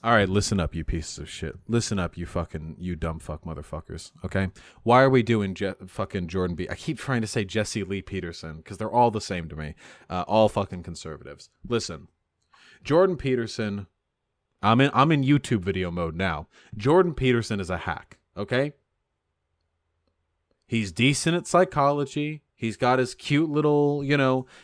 All right, listen up, you pieces of shit. Listen up, you dumb fuck motherfuckers. Okay, why are we doing fucking Jordan B? I keep trying to say Jesse Lee Peterson because they're all the same to me. All fucking conservatives. Listen, Jordan Peterson. I'm in YouTube video mode now. Jordan Peterson is a hack. Okay, he's decent at psychology. He's got his cute little,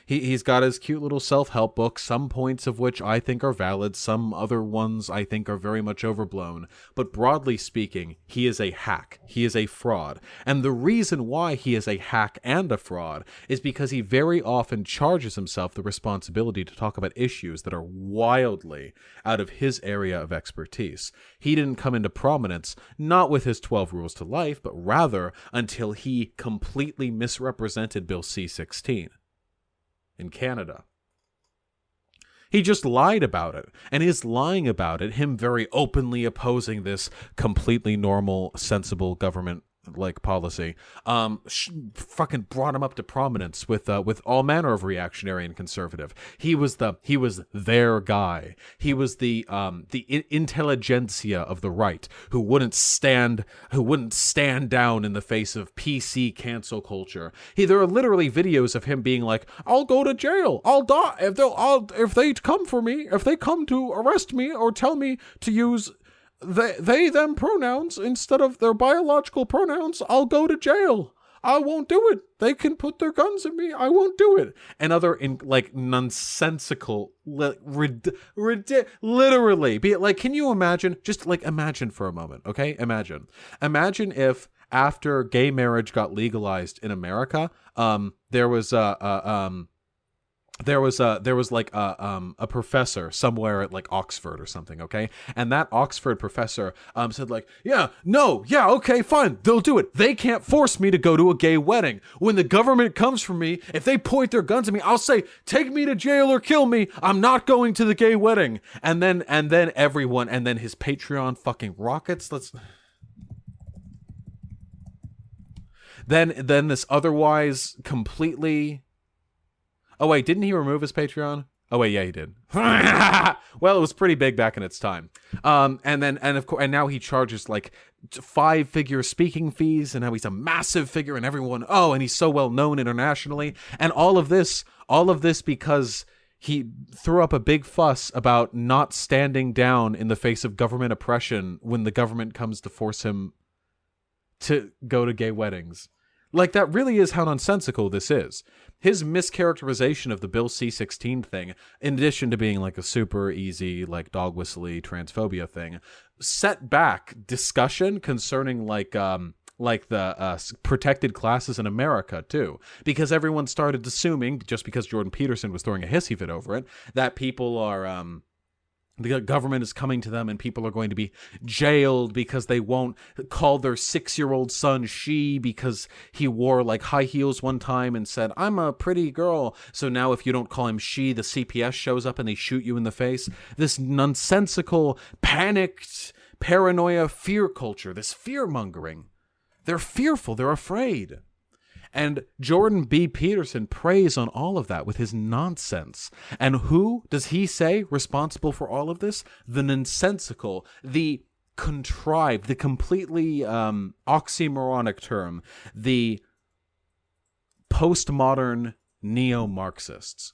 he's got his cute little self-help book, some points of which I think are valid, some other ones I think are very much overblown. But broadly speaking, he is a hack. He is a fraud. And the reason why he is a hack and a fraud is because he very often charges himself the responsibility to talk about issues that are wildly out of his area of expertise. He didn't come into prominence, not with his 12 rules to life, but rather until he completely misrepresented Bill C-16 in Canada. He just lied about it, and his lying about it, him very openly opposing this completely normal, sensible government like policy, fucking brought him up to prominence with all manner of reactionary and conservative. He was their guy. He was the intelligentsia of the right who wouldn't stand down in the face of PC cancel culture. There are literally videos of him being like, "I'll go to jail. I'll die if they come for me. If they come to arrest me or tell me to use they them pronouns instead of their biological pronouns, I'll go to jail. I won't do it. They can put their guns at me. I won't do it." And other nonsensical, literally, be it like, can you imagine? Just like imagine for a moment, okay? Imagine if after gay marriage got legalized in America, there was like a professor somewhere at like Oxford or something, okay? And that Oxford professor said like, okay, fine, they'll do it. They can't force me to go to a gay wedding. When the government comes for me, if they point their guns at me, I'll say, "Take me to jail or kill me. I'm not going to the gay wedding." And then his Patreon fucking rockets. Then this otherwise completely. Oh, wait, didn't he remove his Patreon? Oh, wait, yeah, he did. Well, it was pretty big back in its time. And now he charges like 5-figure speaking fees, and now he's a massive figure, and everyone, and he's so well known internationally. And all of this because he threw up a big fuss about not standing down in the face of government oppression when the government comes to force him to go to gay weddings. Like, that really is how nonsensical this is. His mischaracterization of the Bill C-16 thing, in addition to being like a super easy, like dog whistly transphobia thing, set back discussion concerning like the protected classes in America too, because everyone started assuming, just because Jordan Peterson was throwing a hissy fit over it, that people are the government is coming to them and people are going to be jailed because they won't call their 6-year-old son she because he wore like high heels one time and said, "I'm a pretty girl." So now if you don't call him she, the CPS shows up and they shoot you in the face. This nonsensical, panicked, paranoia, fear culture, this fear mongering. They're fearful. They're afraid. And Jordan B. Peterson preys on all of that with his nonsense. And who does he say responsible for all of this? The nonsensical, the contrived, the completely oxymoronic term, the postmodern Neo-Marxists.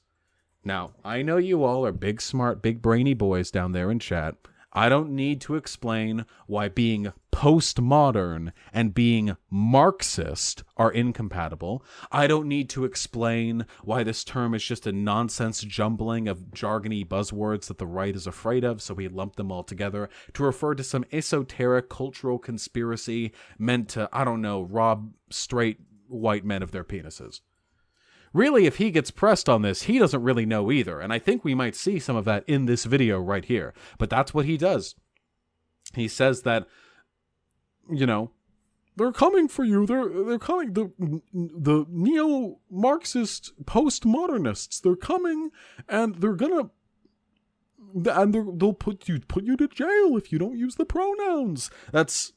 Now, I know you all are big, smart, big, brainy boys down there in chat. I don't need to explain why being postmodern and being Marxist are incompatible. I don't need to explain why this term is just a nonsense jumbling of jargony buzzwords that the right is afraid of, so we lump them all together to refer to some esoteric cultural conspiracy meant to, rob straight white men of their penises. Really, if he gets pressed on this, he doesn't really know either, and I think we might see some of that in this video right here. But that's what he does. He says that, they're coming for you. They're coming. The neo-Marxist postmodernists. They're coming, and they'll put you to jail if you don't use the pronouns. That's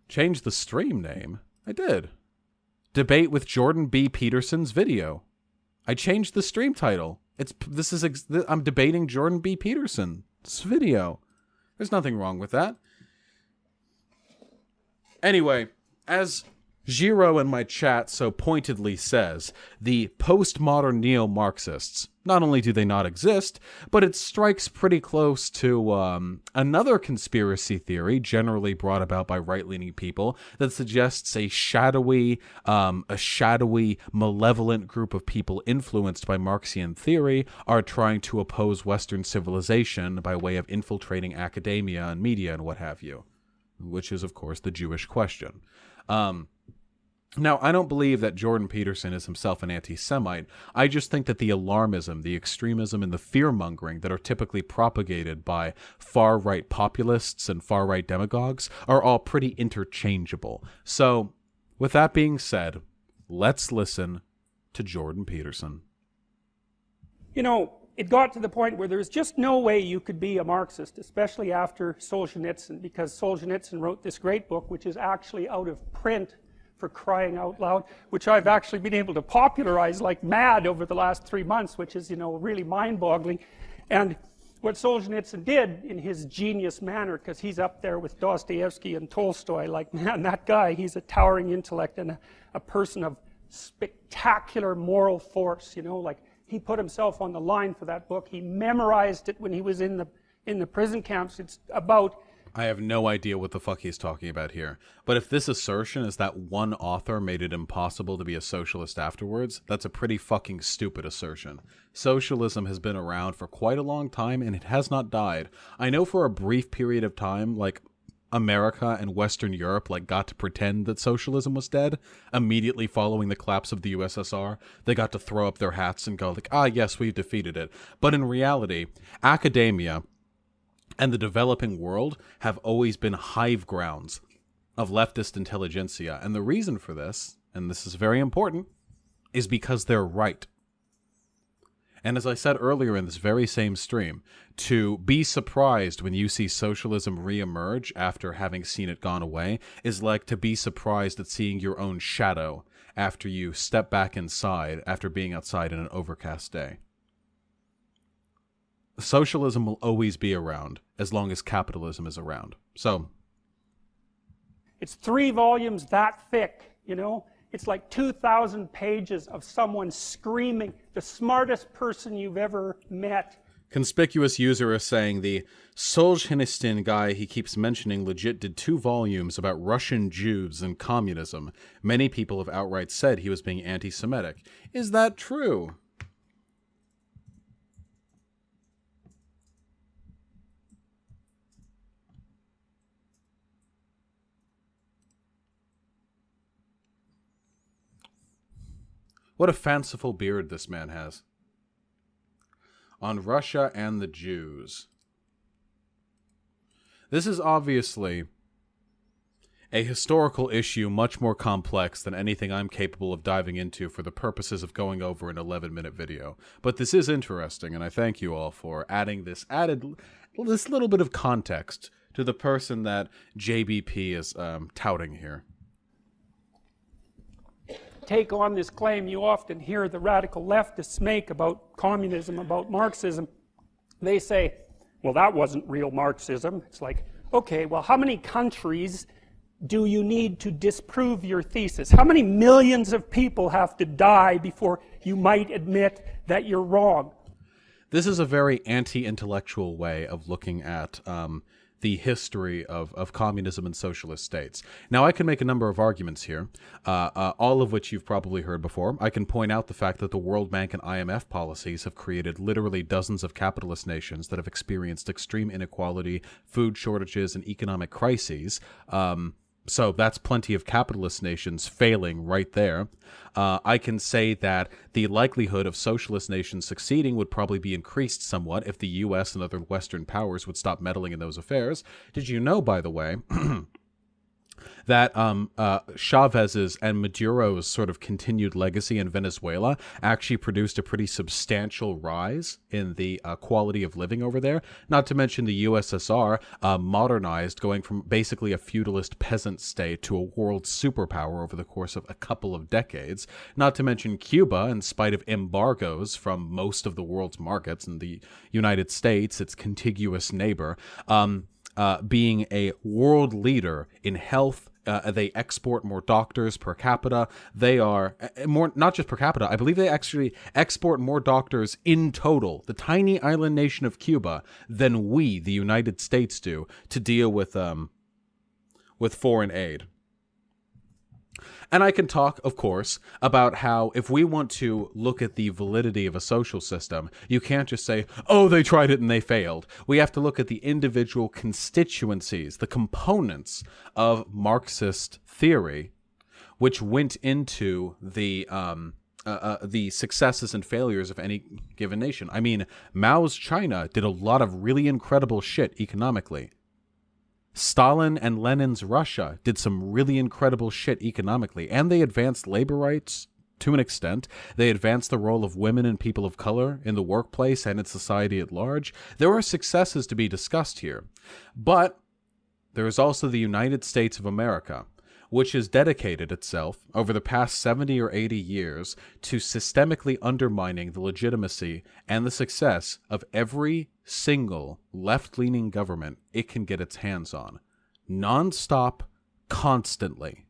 change the stream name. I did. Debate with Jordan B. Peterson's video. I changed the stream title. I'm debating Jordan B. Peterson's video. There's nothing wrong with that. Anyway, as Giro in my chat so pointedly says, the postmodern neo-Marxists, not only do they not exist, but it strikes pretty close to another conspiracy theory generally brought about by right-leaning people that suggests a shadowy, malevolent group of people influenced by Marxian theory are trying to oppose Western civilization by way of infiltrating academia and media and what have you, which is, of course, the Jewish question. Now, I don't believe that Jordan Peterson is himself an anti-Semite. I just think that the alarmism, the extremism, and the fear-mongering that are typically propagated by far-right populists and far-right demagogues are all pretty interchangeable. So, with that being said, let's listen to Jordan Peterson. You know, it got to the point where there's just no way you could be a Marxist, especially after Solzhenitsyn, because Solzhenitsyn wrote this great book, which is actually out of print, for crying out loud, which I've actually been able to popularize like mad over the last 3 months, which is, you know, really mind-boggling. And what Solzhenitsyn did in his genius manner, because he's up there with Dostoevsky and Tolstoy, like, man, that guy, he's a towering intellect and a person of spectacular moral force, you know, like, he put himself on the line for that book. He memorized it when he was in the prison camps. It's about... I have no idea what the fuck he's talking about here. But if this assertion is that one author made it impossible to be a socialist afterwards, that's a pretty fucking stupid assertion. Socialism has been around for quite a long time, and it has not died. I know for a brief period of time, like, America and Western Europe, like, got to pretend that socialism was dead. Immediately following the collapse of the USSR, they got to throw up their hats and go like, ah, yes, we've defeated it. But in reality, academia and the developing world have always been hive grounds of leftist intelligentsia. And the reason for this, and this is very important, is because they're right. And as I said earlier in this very same stream, to be surprised when you see socialism reemerge after having seen it gone away is like to be surprised at seeing your own shadow after you step back inside after being outside in an overcast day. Socialism will always be around as long as capitalism is around. So, it's 3 volumes that thick, you know? It's like 2,000 pages of someone screaming, the smartest person you've ever met. Conspicuous user is saying the Solzhenitsyn guy he keeps mentioning legit did 2 volumes about Russian Jews and communism. Many people have outright said he was being anti-Semitic. Is that true? What a fanciful beard this man has. On Russia and the Jews. This is obviously a historical issue much more complex than anything I'm capable of diving into for the purposes of going over an 11-minute video. But this is interesting, and I thank you all for adding this little bit of context to the person that JBP is touting here. Take on this claim you often hear the radical leftists make about communism, about Marxism. They say, well, that wasn't real Marxism. It's like, okay, well, how many countries do you need to disprove your thesis? How many millions of people have to die before you might admit that you're wrong? This is a very anti-intellectual way of looking at the history of communism and socialist states. Now, I can make a number of arguments here, all of which you've probably heard before. I can point out the fact that the World Bank and IMF policies have created literally dozens of capitalist nations that have experienced extreme inequality, food shortages, and economic crises. So that's plenty of capitalist nations failing right there. I can say that the likelihood of socialist nations succeeding would probably be increased somewhat if the US and other Western powers would stop meddling in those affairs. Did you know, by the way, that Chavez's and Maduro's sort of continued legacy in Venezuela actually produced a pretty substantial rise in the quality of living over there? Not to mention the USSR modernized, going from basically a feudalist peasant state to a world superpower over the course of a couple of decades. Not to mention Cuba, in spite of embargoes from most of the world's markets, and the United States, its contiguous neighbor, being a world leader in health. They export more doctors per capita. They are more, not just per capita, I believe they actually export more doctors in total, the tiny island nation of Cuba, than we, the United States, do to deal with foreign aid. And I can talk, of course, about how if we want to look at the validity of a social system, you can't just say, oh, they tried it and they failed. We have to look at the individual constituencies, the components of Marxist theory, which went into the successes and failures of any given nation. I mean, Mao's China did a lot of really incredible shit economically. Stalin and Lenin's Russia did some really incredible shit economically, and they advanced labor rights to an extent. They advanced the role of women and people of color in the workplace and in society at large. There are successes to be discussed here. But there is also the United States of America, which has dedicated itself over the past 70 or 80 years to systemically undermining the legitimacy and the success of every single left-leaning government it can get its hands on. Non-stop, constantly.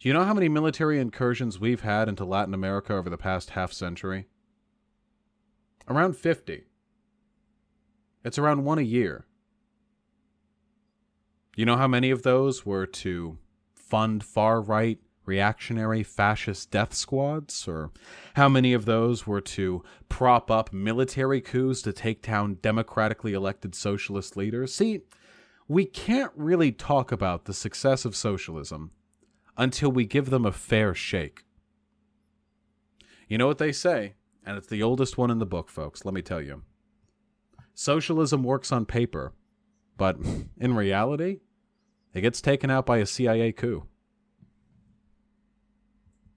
Do you know how many military incursions we've had into Latin America over the past half-century? Around 50. It's around one a year. You know how many of those were to fund far-right, reactionary, fascist death squads? Or how many of those were to prop up military coups to take down democratically elected socialist leaders? See, we can't really talk about the success of socialism until we give them a fair shake. You know what they say, and it's the oldest one in the book, folks, let me tell you. Socialism works on paper, but in reality, it gets taken out by a CIA coup.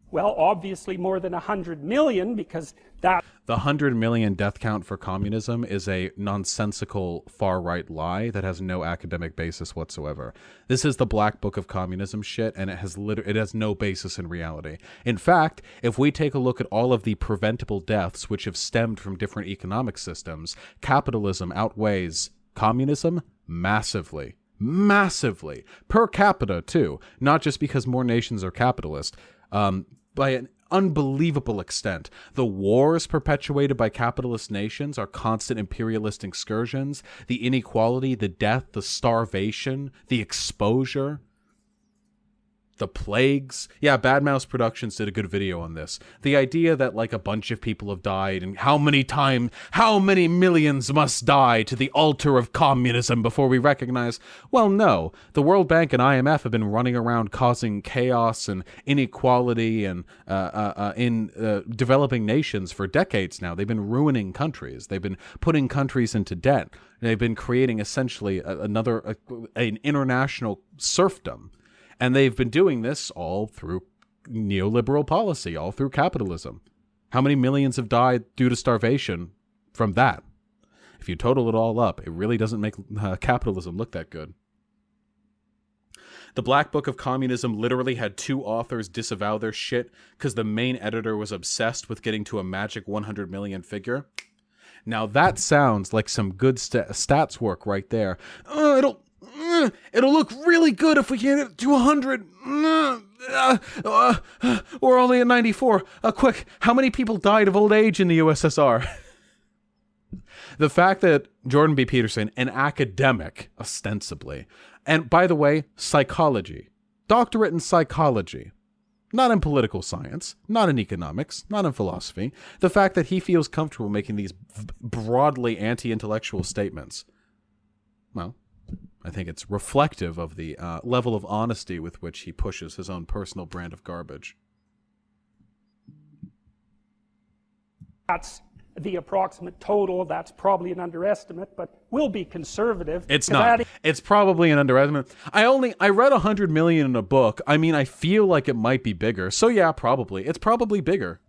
Well, obviously more than 100 million, because that... The 100 million death count for communism is a nonsensical far-right lie that has no academic basis whatsoever. This is the Black Book of Communism shit, and it has no basis in reality. In fact, if we take a look at all of the preventable deaths which have stemmed from different economic systems, capitalism outweighs communism massively. Massively. Per capita, too. Not just because more nations are capitalist. By an unbelievable extent. The wars perpetuated by capitalist nations are constant imperialist excursions. The inequality, the death, the starvation, the exposure, the plagues. Yeah, Bad Mouse Productions did a good video on this. The idea that like a bunch of people have died and how many millions must die to the altar of communism before we recognize, well, no. The World Bank and IMF have been running around causing chaos and inequality and in developing nations for decades now. They've been ruining countries. They've been putting countries into debt. They've been creating essentially an international serfdom. And they've been doing this all through neoliberal policy, all through capitalism. How many millions have died due to starvation from that? If you total it all up, it really doesn't make capitalism look that good. The Black Book of Communism literally had 2 authors disavow their shit because the main editor was obsessed with getting to a magic 100 million figure. Now that sounds like some good stats work right there. It'll look really good if we get it to 100. We're only at 94. Quick, how many people died of old age in the USSR? The fact that Jordan B. Peterson, an academic, ostensibly, and by the way, psychology, doctorate in psychology, not in political science, not in economics, not in philosophy, the fact that he feels comfortable making these broadly anti-intellectual statements, well, I think it's reflective of the level of honesty with which he pushes his own personal brand of garbage. That's the approximate total. That's probably an underestimate, but we'll be conservative. It's not. It's probably an underestimate. I read 100 million in a book. I mean, I feel like it might be bigger. So yeah, probably. It's probably bigger.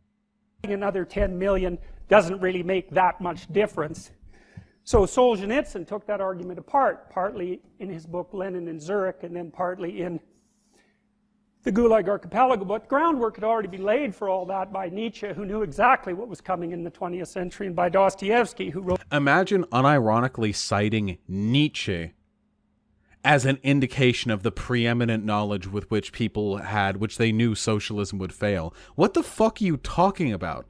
Another 10 million doesn't really make that much difference. So Solzhenitsyn took that argument apart, partly in his book Lenin in Zurich, and then partly in the Gulag Archipelago. But groundwork had already been laid for all that by Nietzsche, who knew exactly what was coming in the 20th century, and by Dostoevsky, who wrote... Imagine unironically citing Nietzsche as an indication of the preeminent knowledge with which people had, which they knew socialism would fail. What the fuck are you talking about?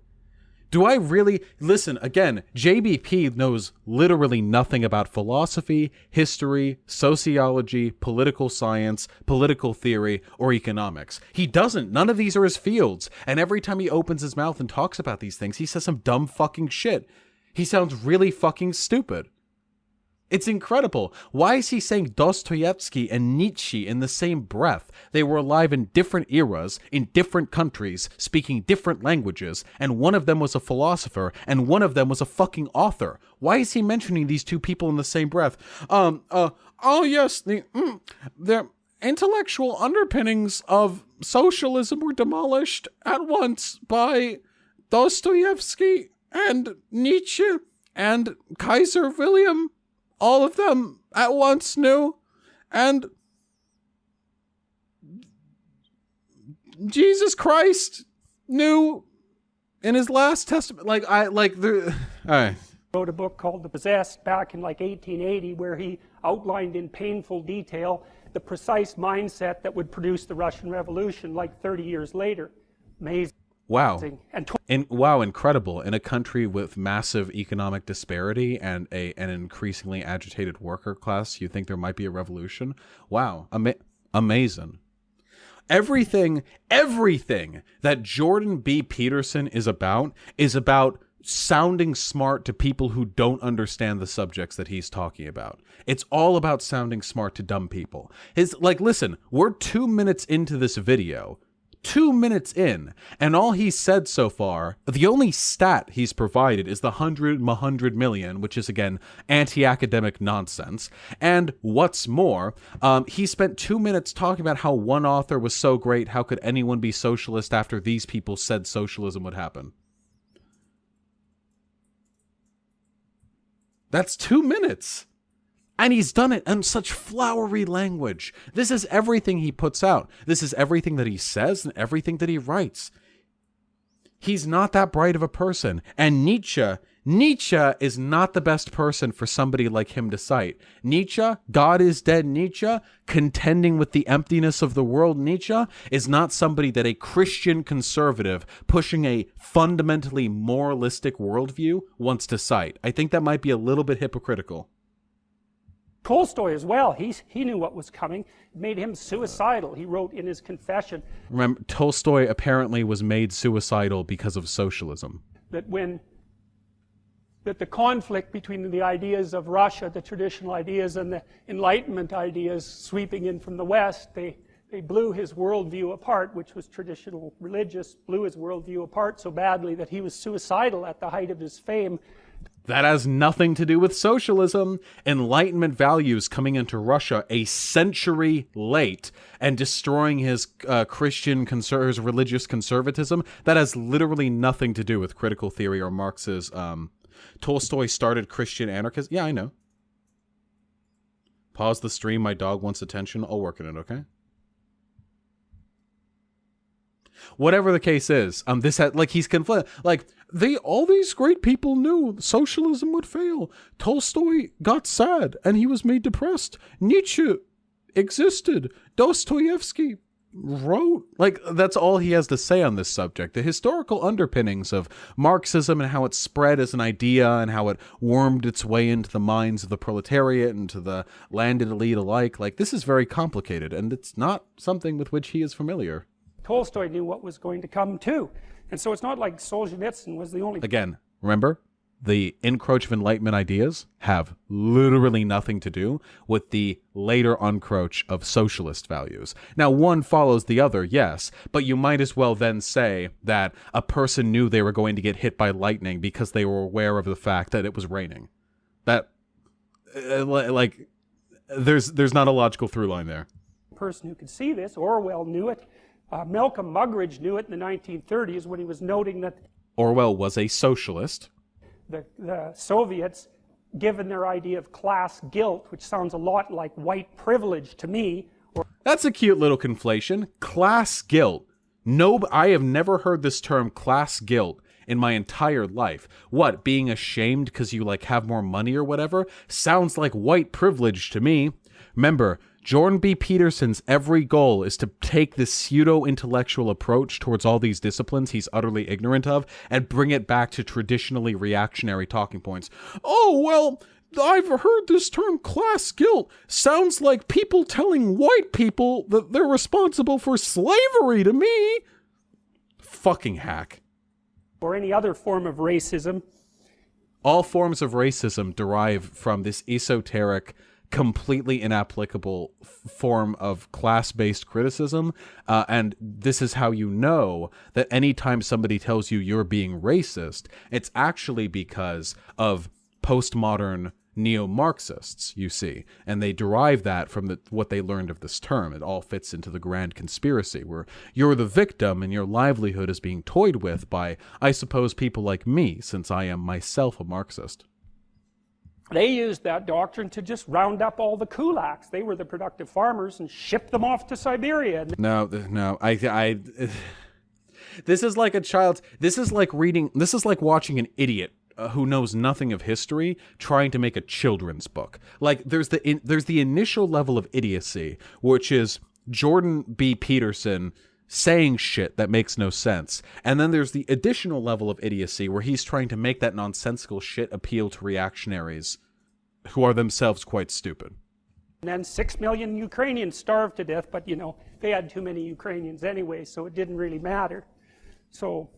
Do I really listen again? JBP knows literally nothing about philosophy, history, sociology, political science, political theory, or economics. He doesn't. None of these are his fields. And every time he opens his mouth and talks about these things, he says some dumb fucking shit. He sounds really fucking stupid. It's incredible. Why is he saying Dostoevsky and Nietzsche in the same breath? They were alive in different eras, in different countries, speaking different languages, and one of them was a philosopher, and one of them was a fucking author. Why is he mentioning these two people in the same breath? Oh yes, the intellectual underpinnings of socialism were demolished at once by Dostoevsky and Nietzsche and Kaiser William. All of them at once knew, and Jesus Christ knew in his last testament. I wrote a book called The Possessed back in like 1880, where he outlined in painful detail the precise mindset that would produce the Russian Revolution like 30 years later. Amazing. Wow. Wow, incredible. In a country with massive economic disparity and an increasingly agitated worker class, you think there might be a revolution? Wow. Amazing. Everything that Jordan B. Peterson is about sounding smart to people who don't understand the subjects that he's talking about. It's all about sounding smart to dumb people. Listen, we're 2 minutes into this video. 2 minutes in, and all he's said so far, the only stat he's provided is the 100 million, which is, again, anti-academic nonsense. And what's more, he spent 2 minutes talking about how one author was so great, how could anyone be socialist after these people said socialism would happen? That's 2 minutes. And he's done it in such flowery language. This is everything he puts out. This is everything that he says and everything that he writes. He's not that bright of a person. And Nietzsche is not the best person for somebody like him to cite. Nietzsche, God is dead Nietzsche, contending with the emptiness of the world Nietzsche, is not somebody that a Christian conservative pushing a fundamentally moralistic worldview wants to cite. I think that might be a little bit hypocritical. Tolstoy as well, he knew what was coming. It made him suicidal. He wrote in his confession. Remember, Tolstoy apparently was made suicidal because of socialism. That the conflict between the ideas of Russia, the traditional ideas, and the Enlightenment ideas sweeping in from the West, they blew his worldview apart, which was traditional religious, blew his worldview apart so badly that he was suicidal at the height of his fame. That has nothing to do with socialism. Enlightenment values coming into Russia a century late and destroying his his religious conservatism. That has literally nothing to do with critical theory or Marx's. Tolstoy started Christian anarchism. Yeah, I know. Pause the stream. My dog wants attention. I'll work on it, okay? Whatever the case is, he's conflicted. All these great people knew socialism would fail. Tolstoy got sad and he was made depressed. Nietzsche existed. Dostoevsky wrote. That's all he has to say on this subject. The historical underpinnings of Marxism and how it spread as an idea and how it wormed its way into the minds of the proletariat and to the landed elite alike. This is very complicated, and it's not something with which he is familiar. Tolstoy knew what was going to come too. And so it's not like Solzhenitsyn was the only... Again, remember, the encroach of Enlightenment ideas have literally nothing to do with the later encroach of socialist values. Now, one follows the other, yes, but you might as well then say that a person knew they were going to get hit by lightning because they were aware of the fact that it was raining. That, there's not a logical through line there. Person who could see this, Orwell knew it. Malcolm Muggeridge knew it in the 1930s when he was noting that Orwell was a socialist. The Soviets, given their idea of class guilt, which sounds a lot like white privilege to me. That's a cute little conflation. Class guilt. No, I have never heard this term class guilt in my entire life. What, being ashamed because you have more money or whatever? Sounds like white privilege to me. Remember, Jordan B. Peterson's every goal is to take this pseudo-intellectual approach towards all these disciplines he's utterly ignorant of and bring it back to traditionally reactionary talking points. Oh, well, I've heard this term class guilt. Sounds like people telling white people that they're responsible for slavery to me. Fucking hack. Or any other form of racism. All forms of racism derive from this esoteric, completely inapplicable form of class-based criticism, and this is how you know that anytime somebody tells you you're being racist, it's actually because of postmodern Neo-Marxists, you see, and they derive that from what they learned of this term. It all fits into the grand conspiracy where you're the victim and your livelihood is being toyed with by, I suppose, people like me, since I am myself a Marxist. They used that doctrine to just round up all the kulaks. They were the productive farmers and ship them off to Siberia. No, this is like a child's, this is like watching an idiot who knows nothing of history trying to make a children's book. Like there's the initial level of idiocy, which is Jordan B. Peterson saying shit that makes no sense. And then there's the additional level of idiocy where he's trying to make that nonsensical shit appeal to reactionaries who are themselves quite stupid. And then 6 million Ukrainians starved to death, but you know, they had too many Ukrainians anyway, so it didn't really matter. So,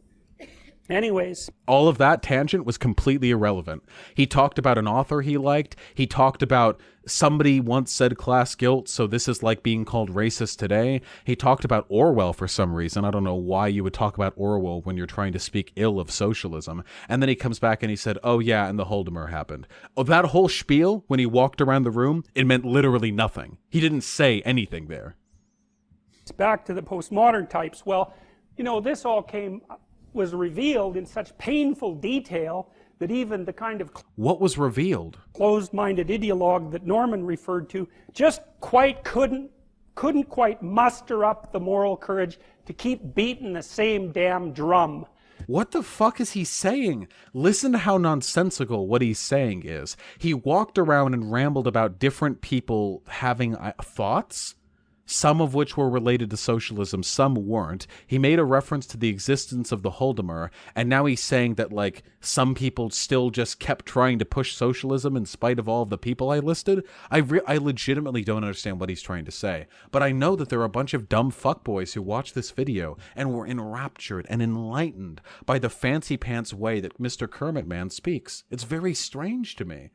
anyways. All of that tangent was completely irrelevant. He talked about an author he liked. He talked about somebody once said class guilt, so this is like being called racist today. He talked about Orwell for some reason. I don't know why you would talk about Orwell when you're trying to speak ill of socialism. And then he comes back and he said, oh yeah, and the Holodomor happened. Oh, that whole spiel, when he walked around the room, it meant literally nothing. He didn't say anything there. It's back to the postmodern types. Well, you know, this all was revealed in such painful detail that even the kind of what was revealed? Closed-minded ideologue that Norman referred to just couldn't quite muster up the moral courage to keep beating the same damn drum. What the fuck is he saying? Listen to how nonsensical what he's saying is. He walked around and rambled about different people having thoughts, some of which were related to socialism, some weren't. He made a reference to the existence of the Holodomor, and now he's saying that, like, some people still just kept trying to push socialism in spite of all of the people I listed. I legitimately don't understand what he's trying to say, but I know that there are a bunch of dumb fuckboys who watched this video and were enraptured and enlightened by the fancy pants way that Mr. Kermit Man speaks. It's very strange to me.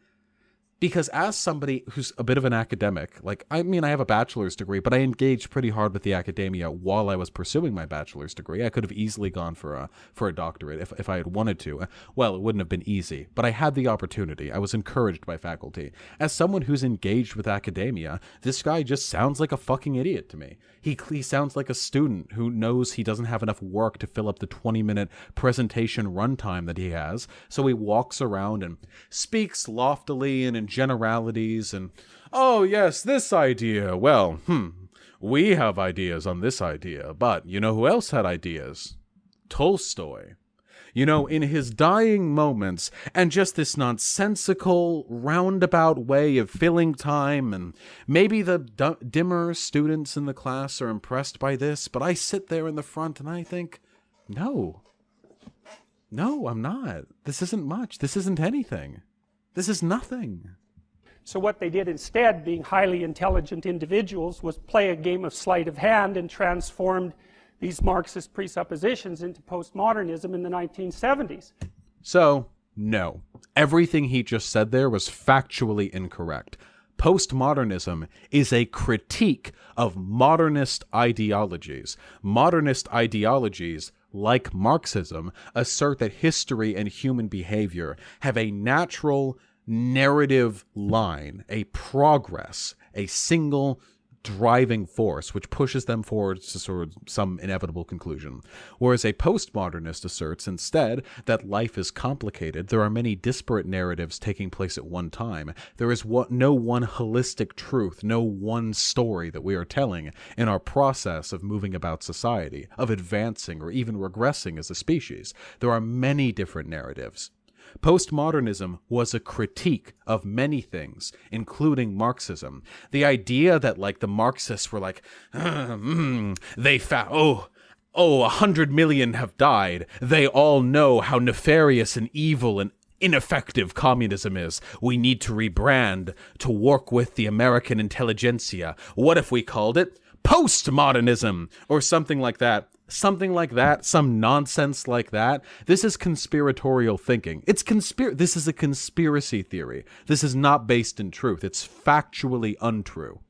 Because as somebody who's a bit of an academic, like, I mean, I have a bachelor's degree, but I engaged pretty hard with the academia while I was pursuing my bachelor's degree. I could have easily gone for a doctorate if I had wanted to. Well, it wouldn't have been easy, but I had the opportunity. I was encouraged by faculty. As someone who's engaged with academia, this guy just sounds like a fucking idiot to me. He sounds like a student who knows he doesn't have enough work to fill up the 20-minute presentation runtime that he has, so he walks around and speaks loftily and in generalities and, oh yes, this idea, well, we have ideas on this idea, but you know who else had ideas? Tolstoy. You know, in his dying moments, and just this nonsensical, roundabout way of filling time, and maybe the dimmer students in the class are impressed by this, but I sit there in the front and I think, no, I'm not. This isn't much. This isn't anything. This is nothing. So what they did instead, being highly intelligent individuals, was play a game of sleight of hand and transformed these Marxist presuppositions into postmodernism in the 1970s. So, no. Everything he just said there was factually incorrect. Postmodernism is a critique of modernist ideologies. Modernist ideologies, like Marxism, assert that history and human behavior have a natural narrative line, a progress, a single driving force which pushes them forward to sort of some inevitable conclusion. Whereas a postmodernist asserts instead that life is complicated. There are many disparate narratives taking place at one time. There is no one holistic truth, no one story that we are telling in our process of moving about society, of advancing or even regressing as a species. There are many different narratives. Postmodernism was a critique of many things, including Marxism. The idea that, like, the Marxists were like, they found, 100 million have died. They all know how nefarious and evil and ineffective communism is. We need to rebrand to work with the American intelligentsia. What if we called it Post-Modernism or something like that? Something like that, some nonsense like that. This is conspiratorial thinking. This is a conspiracy theory. This is not based in truth. It's factually untrue.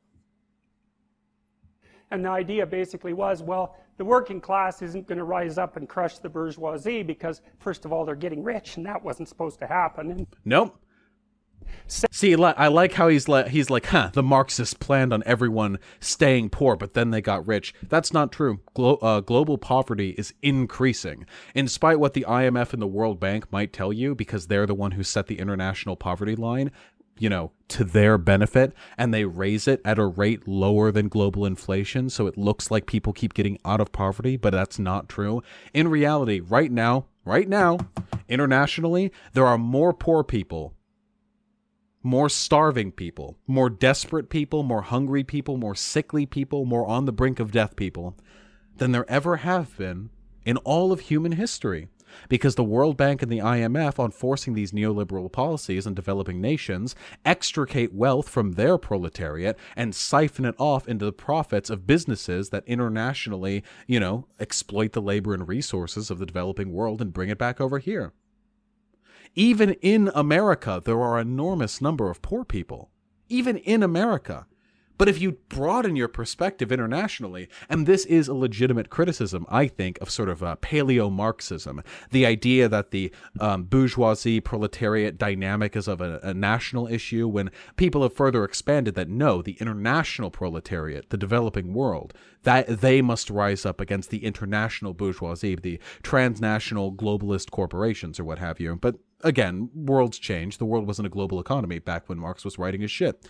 And the idea basically was, well, the working class isn't going to rise up and crush the bourgeoisie because, first of all, they're getting rich, and that wasn't supposed to happen. And nope. See, I like how he's like, the Marxists planned on everyone staying poor, but then they got rich. That's not true. Global poverty is increasing. In spite what the IMF and the World Bank might tell you, because they're the one who set the international poverty line, you know, to their benefit, and they raise it at a rate lower than global inflation, so it looks like people keep getting out of poverty, but that's not true. In reality, right now, internationally, there are more poor people, more starving people, more desperate people, more hungry people, more sickly people, more on the brink of death people than there ever have been in all of human history. Because the World Bank and the IMF, on forcing these neoliberal policies on developing nations, extricate wealth from their proletariat and siphon it off into the profits of businesses that internationally, you know, exploit the labor and resources of the developing world and bring it back over here. Even in America, there are an enormous number of poor people. Even in America. But if you broaden your perspective internationally, and this is a legitimate criticism, I think, of sort of paleo-Marxism, the idea that the bourgeoisie-proletariat dynamic is of a national issue, when people have further expanded that no, the international proletariat, the developing world, that they must rise up against the international bourgeoisie, the transnational globalist corporations or what have you. But again, worlds change. The world wasn't a global economy back when Marx was writing his shit.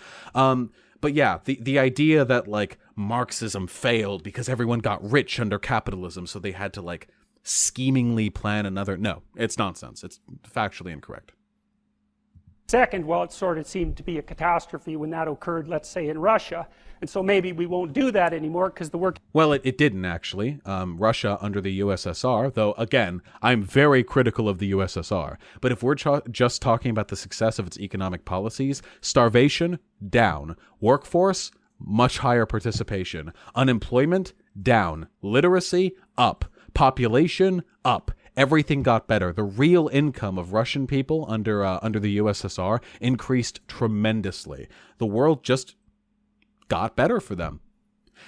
But yeah, the idea that, like, Marxism failed because everyone got rich under capitalism, so they had to, like, schemingly plan another... No, it's nonsense. It's factually incorrect. Second, well, it sort of seemed to be a catastrophe when that occurred, let's say, in Russia. And so maybe we won't do that anymore because the work... Well, it didn't, actually. Russia under the USSR, though, again, I'm very critical of the USSR. But if we're just talking about the success of its economic policies, starvation, down. Workforce, much higher participation. Unemployment, down. Literacy, up. Population, up. Everything got better. The real income of Russian people under the USSR increased tremendously. The world just got better for them.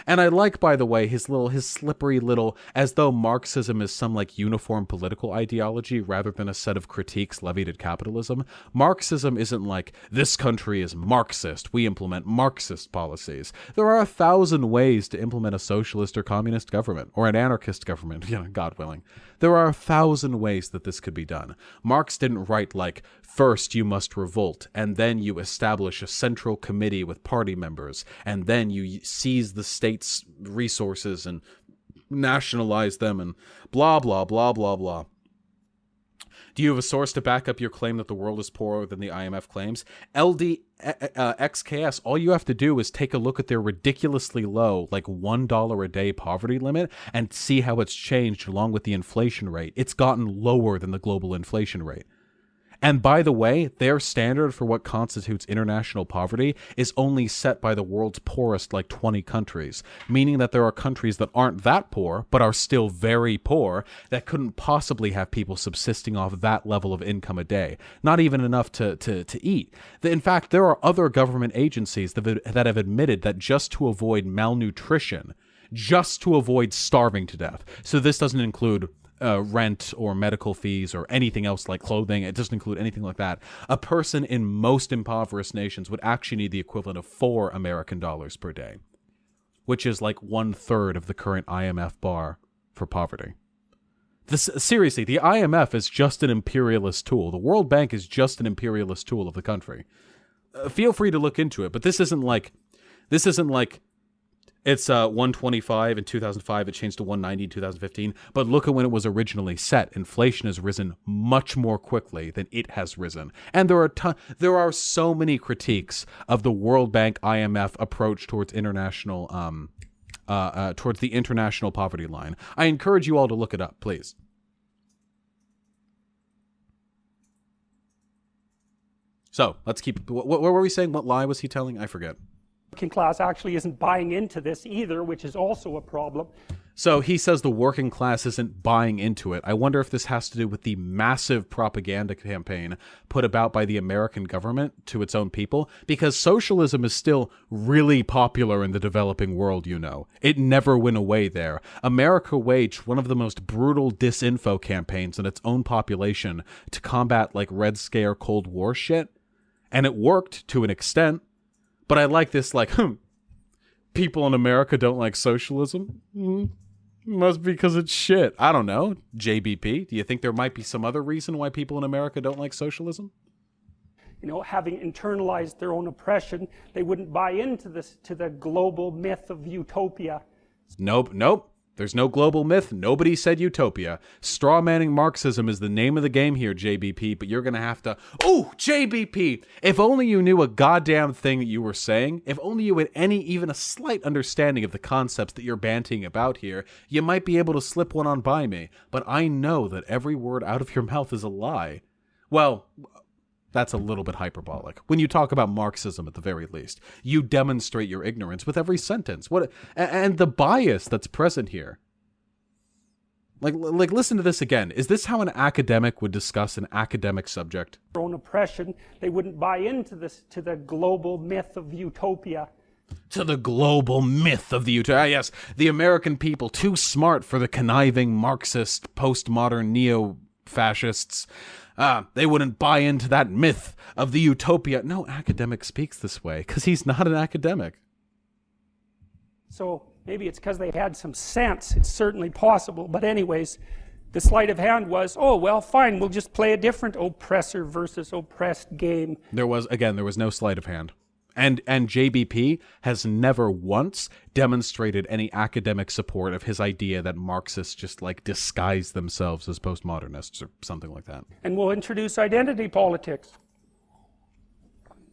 And I like, by the way, his slippery little, as though Marxism is some, like, uniform political ideology rather than a set of critiques levied at capitalism. Marxism isn't like, this country is Marxist, we implement Marxist policies. There are 1,000 ways to implement a socialist or communist government, or an anarchist government, you know, God willing. There are 1,000 ways that this could be done. Marx didn't write, like, first you must revolt, and then you establish a central committee with party members, and then you seize the state's resources and nationalize them, and blah, blah, blah, blah, blah. Do you have a source to back up your claim that the world is poorer than the IMF claims? LDXKS, all you have to do is take a look at their ridiculously low, like $1 a day poverty limit, and see how it's changed along with the inflation rate. It's gotten lower than the global inflation rate. And by the way, their standard for what constitutes international poverty is only set by the world's poorest, like 20 countries, meaning that there are countries that aren't that poor, but are still very poor, that couldn't possibly have people subsisting off that level of income a day, not even enough to eat. In fact, there are other government agencies that have admitted that just to avoid malnutrition, just to avoid starving to death, so this doesn't include rent or medical fees or anything else like clothing, it doesn't include anything like that, a person in most impoverished nations would actually need the equivalent of $4 American per day, which is like 1/3 of the current IMF bar for poverty. Seriously, the IMF is just an imperialist tool. The World Bank is just an imperialist tool of the country. Feel free to look into it, but this isn't like It's 125 in 2005. It changed to 190 in 2015. But look at when it was originally set. Inflation has risen much more quickly than it has risen. And there are so many critiques of the World Bank IMF approach towards international towards the international poverty line. I encourage you all to look it up, please. So let's keep. What were we saying? What lie was he telling? I forget. Working class actually isn't buying into this either, which is also a problem. So he says the working class isn't buying into it. I wonder if this has to do with the massive propaganda campaign put about by the American government to its own people, because socialism is still really popular in the developing world, you know. It never went away there. America waged one of the most brutal disinfo campaigns in its own population to combat like Red Scare, Cold War shit, and it worked to an extent. But I like this, like, people in America don't like socialism? Must be because it's shit. I don't know. JBP, do you think there might be some other reason why people in America don't like socialism? You know, having internalized their own oppression, they wouldn't buy into this, to the global myth of utopia. Nope. There's no global myth. Nobody said utopia. Strawmanning Marxism is the name of the game here, JBP, but you're going to have to... Oh, JBP! If only you knew a goddamn thing that you were saying, if only you had even a slight understanding of the concepts that you're banting about here, you might be able to slip one on by me. But I know that every word out of your mouth is a lie. Well... that's a little bit hyperbolic. When you talk about Marxism, at the very least, you demonstrate your ignorance with every sentence. And the bias that's present here. Like, listen to this again. Is this how an academic would discuss an academic subject? Their own oppression, they wouldn't buy into this, to the global myth of utopia. To the global myth of the utopia. Yes, the American people, too smart for the conniving Marxist, postmodern neo-fascists. They wouldn't buy into that myth of the utopia. No academic speaks this way, because he's not an academic. So maybe it's because they had some sense. It's certainly possible. But anyways, the sleight of hand was, oh, well, fine, we'll just play a different oppressor versus oppressed game. There was no sleight of hand. And JBP has never once demonstrated any academic support of his idea that Marxists just like disguise themselves as postmodernists or something like that. And we'll introduce identity politics.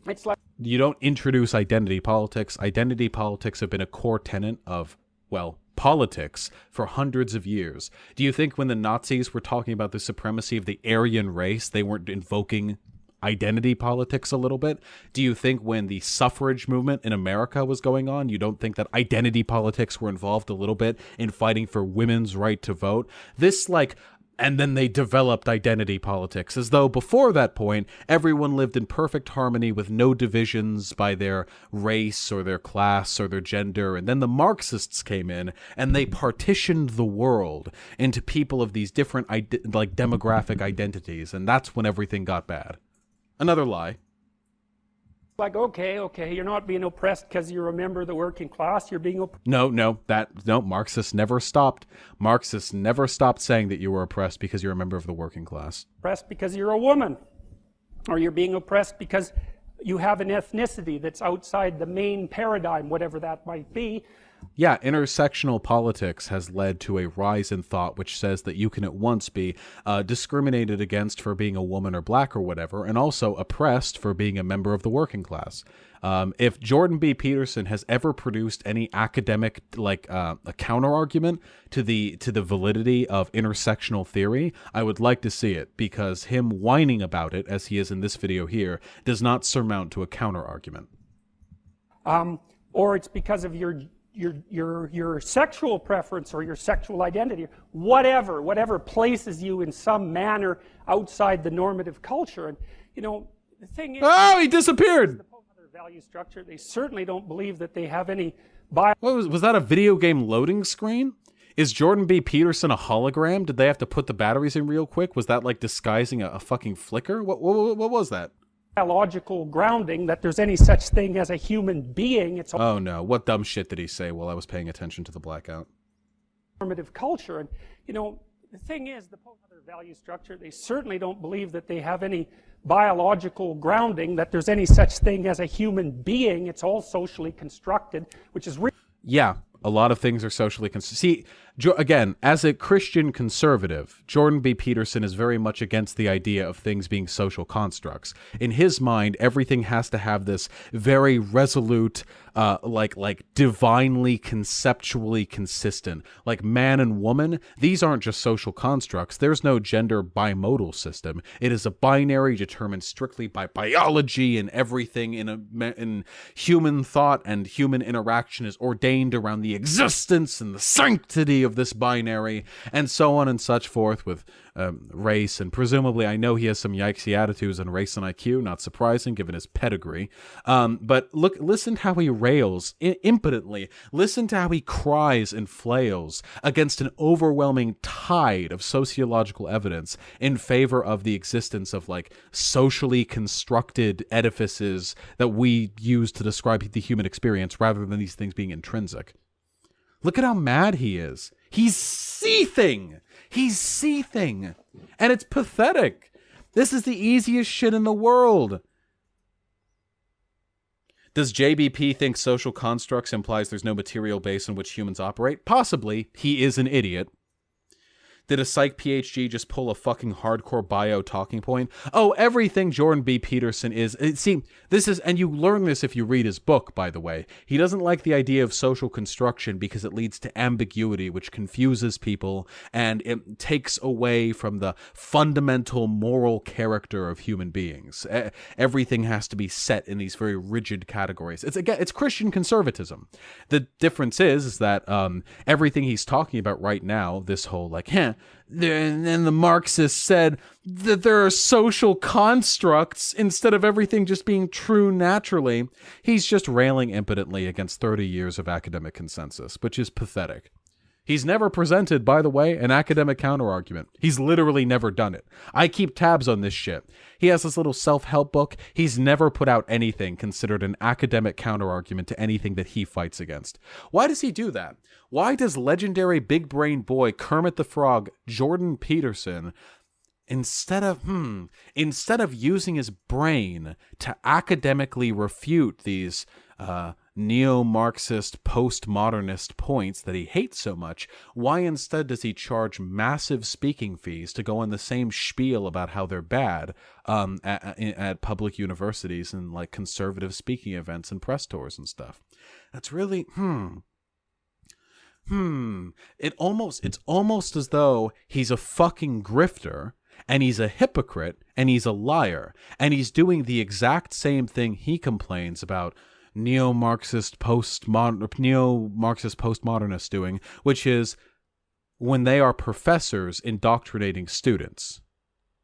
It's like... You don't introduce identity politics. Identity politics have been a core tenet of, well, politics for hundreds of years. Do you think when the Nazis were talking about the supremacy of the Aryan race, they weren't invoking identity politics a little bit? Do you think when the suffrage movement in America was going on, you don't think that identity politics were involved a little bit in fighting for women's right to vote? And then they developed identity politics, as though before that point, everyone lived in perfect harmony with no divisions by their race or their class or their gender. And then the Marxists came in and they partitioned the world into people of these different demographic identities. And that's when everything got bad. Another lie. Like, okay, you're not being oppressed because you're a member of the working class, you're being oppressed. No, Marxists never stopped. Marxists never stopped saying that you were oppressed because you're a member of the working class. Oppressed because you're a woman. Or you're being oppressed because you have an ethnicity that's outside the main paradigm, whatever that might be. Yeah, intersectional politics has led to a rise in thought which says that you can at once be discriminated against for being a woman or black or whatever, and also oppressed for being a member of the working class. If Jordan B. Peterson has ever produced any academic, a counter-argument to the validity of intersectional theory, I would like to see it, because him whining about it, as he is in this video here, does not surmount to a counter-argument. Or it's because of your sexual preference or your sexual identity, whatever places you in some manner outside the normative culture. And you know, the thing is, oh, he disappeared. The post-modern value structure, they certainly don't believe that they have any was that a video game loading screen? Is Jordan B. Peterson a hologram? Did they have to put the batteries in real quick? Was that like disguising a fucking flicker? What was that? Biological grounding that there's any such thing as a human being. It's oh no, what dumb shit did he say while I was paying attention to the blackout? Normative culture. And you know, the thing is, the post-modern value structure, they certainly don't believe that they have any biological grounding, that there's any such thing as a human being. It's all socially constructed, which is Yeah, a lot of things are socially see, again, as a Christian conservative, Jordan B. Peterson is very much against the idea of things being social constructs. In his mind, everything has to have this very resolute, like divinely conceptually consistent. Like man and woman, these aren't just social constructs. There's no gender bimodal system. It is a binary determined strictly by biology, and everything in human thought and human interaction is ordained around the existence and the sanctity of this binary, and so on and such forth with race. And presumably, I know he has some yikesy attitudes on race and IQ, not surprising given his pedigree. But listen to how he rails impotently. Listen to how he cries and flails against an overwhelming tide of sociological evidence in favor of the existence of like socially constructed edifices that we use to describe the human experience rather than these things being intrinsic. Look at how mad he is. He's seething. He's seething. And it's pathetic. This is the easiest shit in the world. Does JBP think social constructs implies there's no material base on which humans operate? Possibly. He is an idiot. Did a psych PhD just pull a fucking hardcore bio talking point? Oh, everything Jordan B. Peterson is... See, this is... And you learn this if you read his book, by the way. He doesn't like the idea of social construction because it leads to ambiguity, which confuses people, and it takes away from the fundamental moral character of human beings. Everything has to be set in these very rigid categories. It's Christian conservatism. The difference is that everything he's talking about right now, this whole, like, and then the Marxists said that there are social constructs instead of everything just being true naturally. He's just railing impotently against 30 years of academic consensus, which is pathetic. He's never presented, by the way, an academic counterargument. He's literally never done it. I keep tabs on this shit. He has this little self-help book. He's never put out anything considered an academic counterargument to anything that he fights against. Why does he do that? Why does legendary big brain boy Kermit the Frog, Jordan Peterson, instead of using his brain to academically refute these neo-Marxist, post-modernist points that he hates so much, why instead does he charge massive speaking fees to go on the same spiel about how they're bad at public universities and like conservative speaking events and press tours and stuff? That's really it's almost as though he's a fucking grifter, and he's a hypocrite, and he's a liar, and he's doing the exact same thing he complains about Neo-Marxist postmodernists doing, which is when they are professors indoctrinating students,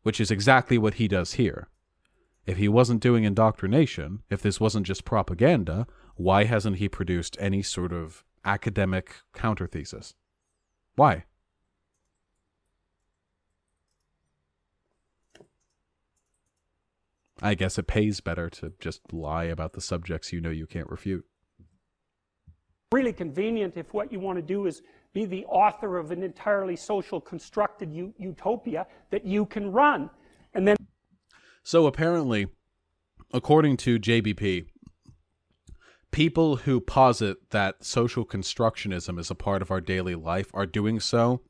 which is exactly what he does here. If he wasn't doing indoctrination, if this wasn't just propaganda, why hasn't he produced any sort of academic counter-thesis? Why? I guess it pays better to just lie about the subjects you know you can't refute. Really convenient if what you want to do is be the author of an entirely social constructed utopia that you can run. And then... So apparently, according to JBP, people who posit that social constructionism is a part of our daily life are doing so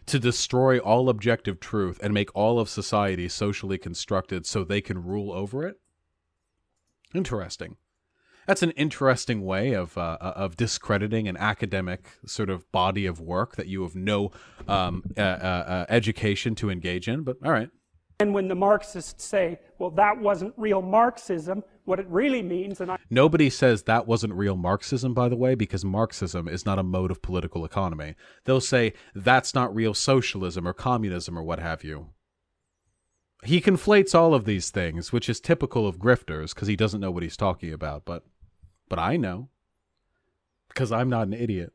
to destroy all objective truth and make all of society socially constructed so they can rule over it. Interesting. That's an interesting way of discrediting an academic sort of body of work that you have no education to engage in, but all right. And when the Marxists say, well, that wasn't real Marxism, what it really means... Nobody says that wasn't real Marxism, by the way, because Marxism is not a mode of political economy. They'll say, that's not real socialism or communism or what have you. He conflates all of these things, which is typical of grifters, because he doesn't know what he's talking about, but I know, because I'm not an idiot.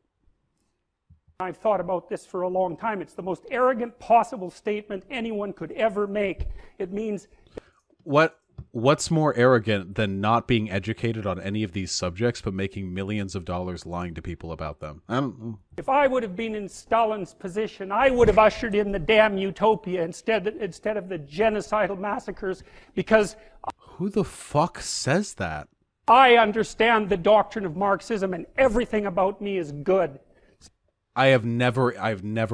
I've thought about this for a long time. It's the most arrogant possible statement anyone could ever make. It means... What's more arrogant than not being educated on any of these subjects but making millions of dollars lying to people about them? If I would have been in Stalin's position, I would have ushered in the damn utopia instead of the genocidal massacres, because... Who the fuck says that? I understand the doctrine of Marxism and everything about me is good. I've never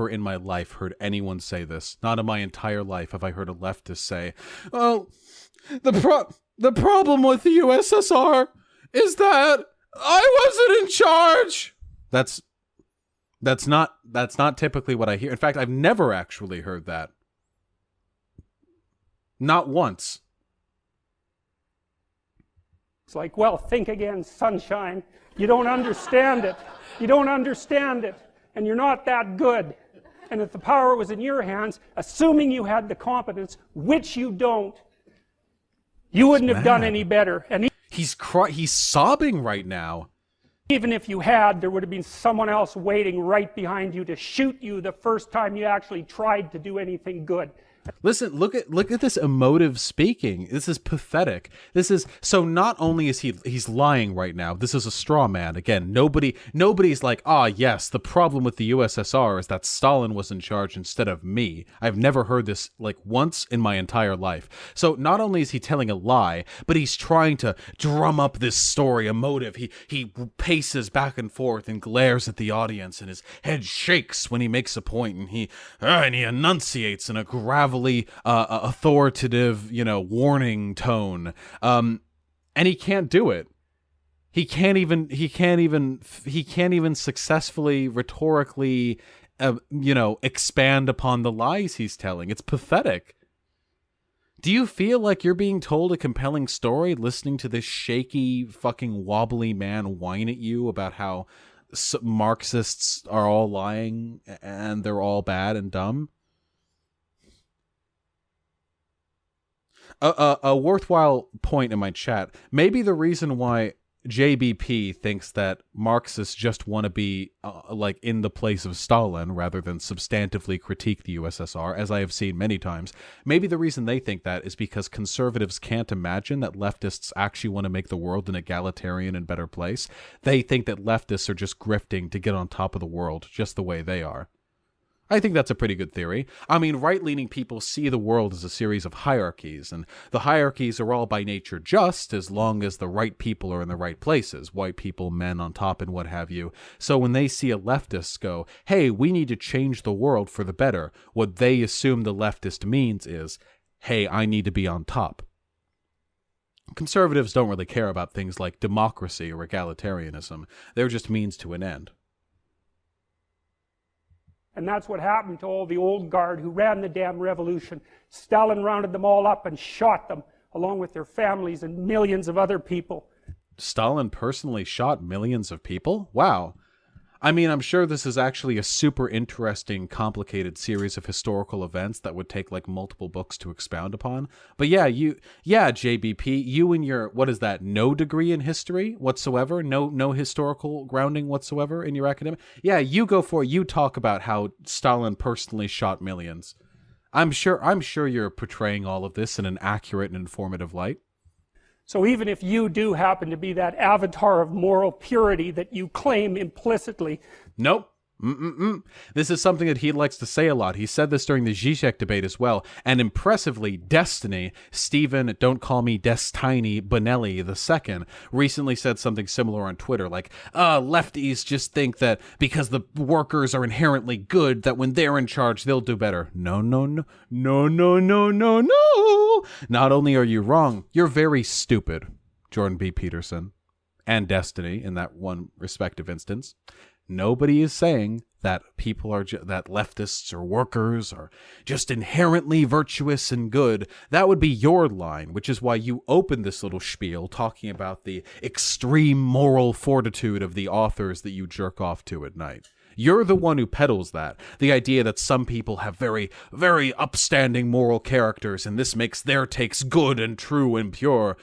in my life heard anyone say this. Not in my entire life have I heard a leftist say, "Oh, the problem with the USSR is that I wasn't in charge." That's not typically what I hear. In fact, I've never actually heard that. Not once. It's like, well, think again, sunshine. You don't understand it. You don't understand it. And you're not that good. And if the power was in your hands, assuming you had the competence, which you don't, you wouldn't have done any better. And he's sobbing right now. Even if you had, there would have been someone else waiting right behind you to shoot you the first time you actually tried to do anything good. Listen, look at this emotive speaking. This is pathetic. This is so. Not only is he's lying right now. This is a straw man. Again, nobody's like, yes, the problem with the USSR is that Stalin was in charge instead of me. I've never heard this like once in my entire life. So not only is he telling a lie, but he's trying to drum up this story, emotive. He paces back and forth and glares at the audience, and his head shakes when he makes a point, and he enunciates in a gravelly, authoritative, warning tone. And he can't do it. He can't even successfully rhetorically, expand upon the lies he's telling. It's pathetic. Do you feel like you're being told a compelling story listening to this shaky, fucking wobbly man whine at you about how Marxists are all lying and they're all bad and dumb? A worthwhile point in my chat. Maybe the reason why JBP thinks that Marxists just want to be like in the place of Stalin rather than substantively critique the USSR, as I have seen many times. Maybe the reason they think that is because conservatives can't imagine that leftists actually want to make the world an egalitarian and better place. They think that leftists are just grifting to get on top of the world just the way they are. I think that's a pretty good theory. I mean, right-leaning people see the world as a series of hierarchies, and the hierarchies are all by nature just as long as the right people are in the right places, white people, men on top, and what have you. So when they see a leftist go, hey, we need to change the world for the better, what they assume the leftist means is, hey, I need to be on top. Conservatives don't really care about things like democracy or egalitarianism. They're just means to an end. And that's what happened to all the old guard who ran the damn revolution. Stalin rounded them all up and shot them, along with their families and millions of other people. Stalin personally shot millions of people? Wow. I mean, I'm sure this is actually a super interesting, complicated series of historical events that would take like multiple books to expound upon. But yeah, JBP, you and your, what is that, no degree in history whatsoever? No historical grounding whatsoever in your academic? Yeah, you go for it. You talk about how Stalin personally shot millions. I'm sure you're portraying all of this in an accurate and informative light. So even if you do happen to be that avatar of moral purity that you claim implicitly... Nope. This is something that he likes to say a lot. He said this during the Zizek debate as well. And impressively, Destiny, Stephen, don't call me Destiny Bonelli II, recently said something similar on Twitter, like, lefties just think that because the workers are inherently good, that when they're in charge, they'll do better. No. Not only are you wrong, you're very stupid, Jordan B. Peterson, and Destiny in that one respective instance. Nobody is saying that people are that leftists or workers are just inherently virtuous and good. That would be your line, which is why you opened this little spiel talking about the extreme moral fortitude of the authors that you jerk off to at night. You're the one who peddles that. The idea that some people have very, very upstanding moral characters and this makes their takes good and true and pure.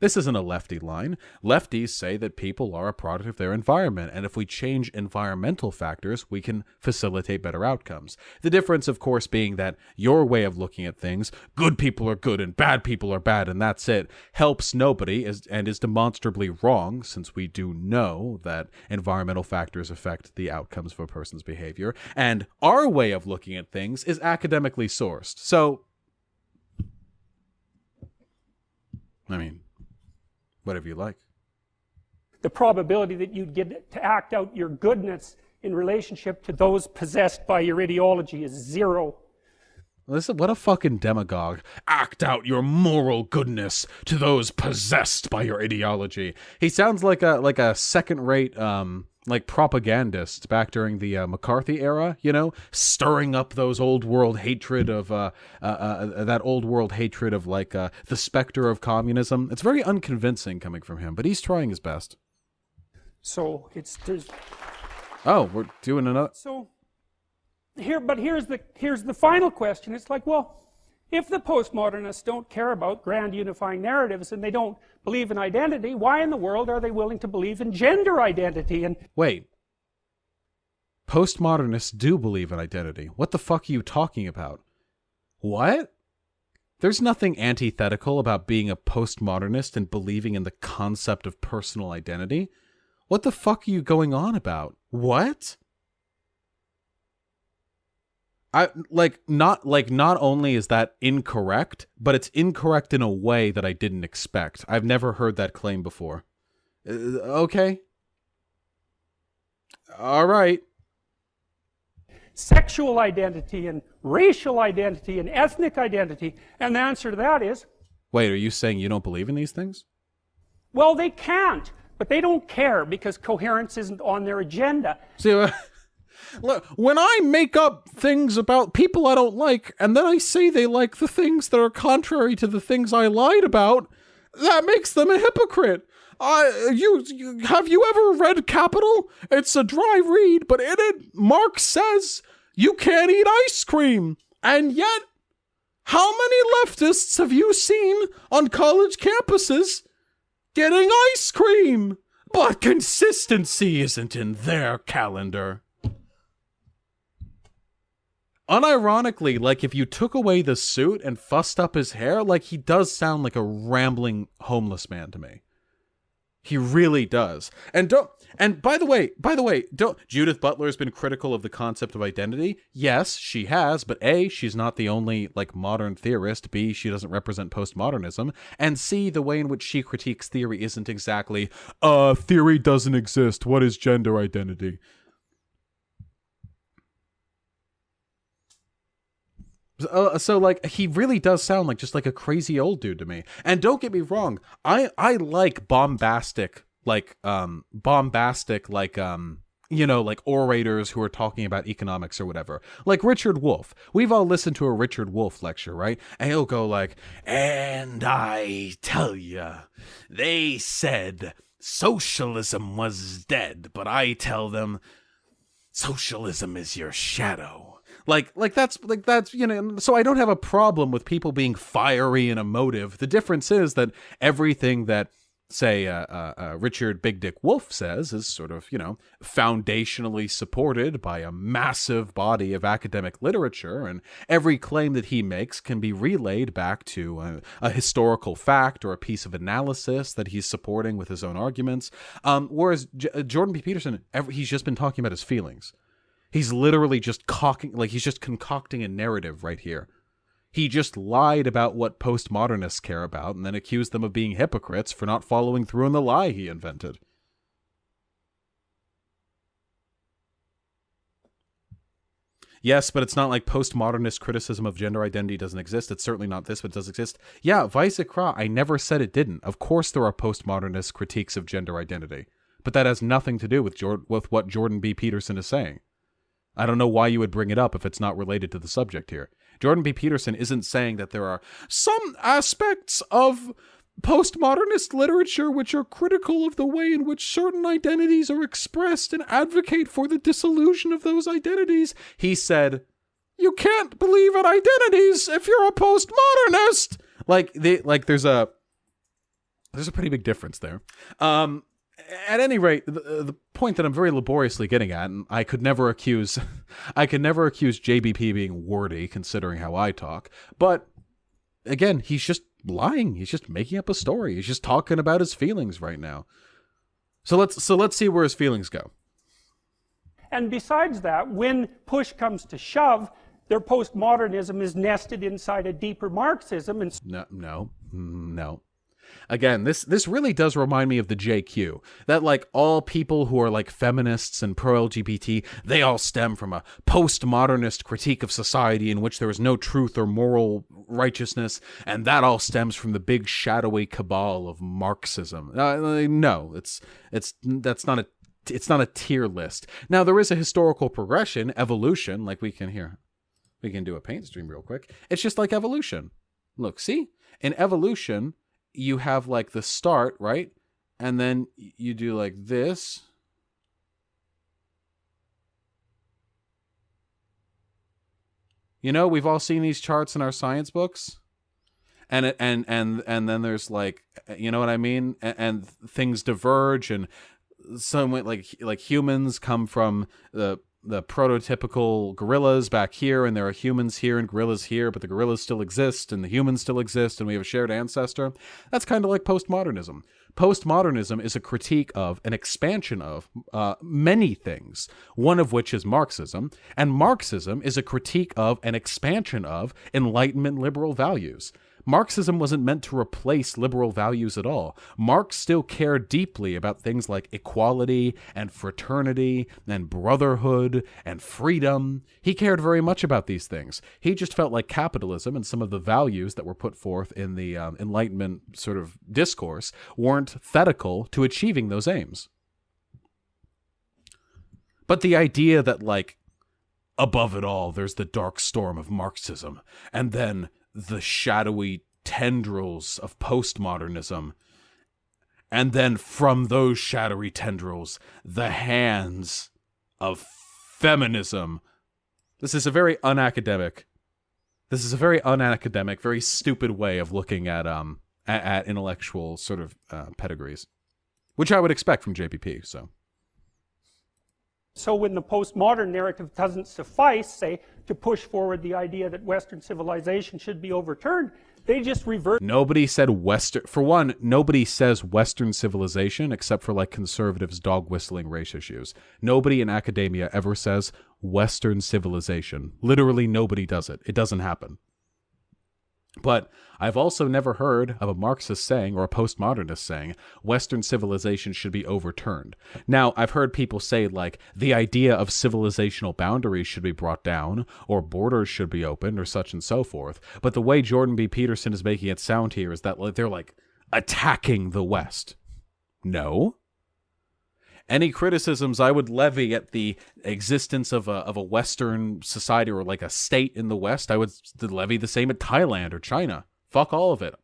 This isn't a lefty line. Lefties say that people are a product of their environment, and if we change environmental factors, we can facilitate better outcomes. The difference, of course, being that your way of looking at things, good people are good and bad people are bad, and that's it, helps nobody and is demonstrably wrong, since we do know that environmental factors affect the outcomes of a person's behavior, and our way of looking at things is academically sourced. So, I mean, whatever you like. the probability that you'd get to act out your goodness in relationship to those possessed by your ideology is 0. Listen, what a fucking demagogue. Act out your moral goodness to those possessed by your ideology. He sounds like a second-rate like propagandist back during the McCarthy era, you know, stirring up those old world hatred of that old world hatred of like the specter of communism. It's very unconvincing coming from him, but he's trying his best. So there's. Oh, we're doing another. So here's the final question. It's like, well, if the postmodernists don't care about grand unifying narratives and they don't believe in identity, why in the world are they willing to believe in gender identity? And wait, postmodernists do believe in identity. What the fuck are you talking about? What? There's nothing antithetical about being a postmodernist and believing in the concept of personal identity. What the fuck are you going on about? What? Not only is that incorrect, but it's incorrect in a way that I didn't expect. I've never heard that claim before. Okay. All right. Sexual identity and racial identity and ethnic identity, and the answer to that is... Wait, are you saying you don't believe in these things? Well, they can't, but they don't care because coherence isn't on their agenda. See, look, when I make up things about people I don't like, and then I say they like the things that are contrary to the things I lied about, that makes them a hypocrite. Have you ever read Capital? It's a dry read, but in it, Marx says you can't eat ice cream. And yet, how many leftists have you seen on college campuses getting ice cream? But consistency isn't in their calendar. Unironically, like if you took away the suit and fussed up his hair, like he does sound like a rambling homeless man to me. He really does. And by the way, Judith Butler has been critical of the concept of identity. Yes, she has, but A, she's not the only like modern theorist. B, she doesn't represent postmodernism. And C, the way in which she critiques theory isn't exactly, theory doesn't exist. What is gender identity? So like he really does sound like just like a crazy old dude to me. And don't get me wrong, I like bombastic like you know, like orators who are talking about economics or whatever. Like Richard Wolff. We've all listened to a Richard Wolff lecture, right? And he'll go like, "And I tell ya, they said socialism was dead, but I tell them socialism is your shadow." Like that's, you know, so I don't have a problem with people being fiery and emotive. The difference is that everything that, say, Richard Big Dick Wolff says is sort of, you know, foundationally supported by a massive body of academic literature, and every claim that he makes can be relayed back to a historical fact or a piece of analysis that he's supporting with his own arguments. Whereas Jordan B. Peterson, he's just been talking about his feelings. He's literally just he's just concocting a narrative right here. He just lied about what postmodernists care about and then accused them of being hypocrites for not following through on the lie he invented. Yes, but it's not like postmodernist criticism of gender identity doesn't exist. It's certainly not this, but it does exist. Yeah, vice versa. I never said it didn't. Of course there are postmodernist critiques of gender identity. But that has nothing to do with what Jordan B. Peterson is saying. I don't know why you would bring it up if it's not related to the subject here. Jordan B. Peterson isn't saying that there are some aspects of postmodernist literature which are critical of the way in which certain identities are expressed and advocate for the dissolution of those identities. He said, you can't believe in identities if you're a postmodernist. There's a pretty big difference there. At any rate, the point that I'm very laboriously getting at, and I could never accuse JBP being wordy considering how I talk, but again, he's just lying. He's just making up a story. He's just talking about his feelings right now. So let's see where his feelings go. And besides that, when push comes to shove, their postmodernism is nested inside a deeper Marxism. And No. Again, this really does remind me of the JQ, that like all people who are like feminists and pro-LGBT, they all stem from a postmodernist critique of society in which there is no truth or moral righteousness, and that all stems from the big shadowy cabal of Marxism. No, that's not a tier list. Now, there is a historical progression, evolution, like we can do a paint stream real quick. It's just like evolution. Look, see? In evolution, you have like the start, right? And then you do like this. You know, we've all seen these charts in our science books. And then there's like, you know what I mean? And things diverge, and some like humans come from the prototypical gorillas back here, and there are humans here and gorillas here, but the gorillas still exist and the humans still exist, and we have a shared ancestor. That's kind of like postmodernism. Postmodernism is a critique of, an expansion of many things, one of which is Marxism, and Marxism is a critique of, an expansion of, Enlightenment liberal values. Marxism wasn't meant to replace liberal values at all. Marx still cared deeply about things like equality and fraternity and brotherhood and freedom. He cared very much about these things. He just felt like capitalism and some of the values that were put forth in the Enlightenment sort of discourse weren't thetical to achieving those aims. But the idea that, like, above it all, there's the dark storm of Marxism, and then the shadowy tendrils of postmodernism, and then from those shadowy tendrils, the hands of feminism. This is a very unacademic, very stupid way of looking at intellectual sort of pedigrees, which I would expect from JPP. So when the postmodern narrative doesn't suffice, say, to push forward the idea that Western civilization should be overturned, they just revert. Nobody said Western. For one, nobody says Western civilization except for like conservatives dog whistling race issues. Nobody in academia ever says Western civilization. Literally nobody does it. It doesn't happen. But I've also never heard of a Marxist saying, or a postmodernist saying, Western civilization should be overturned. Now, I've heard people say, like, the idea of civilizational boundaries should be brought down, or borders should be opened, or such and so forth. But the way Jordan B. Peterson is making it sound here is that they're, like, attacking the West. No. Any criticisms I would levy at the existence of a Western society or like a state in the West, I would levy the same at Thailand or China. Fuck all of it.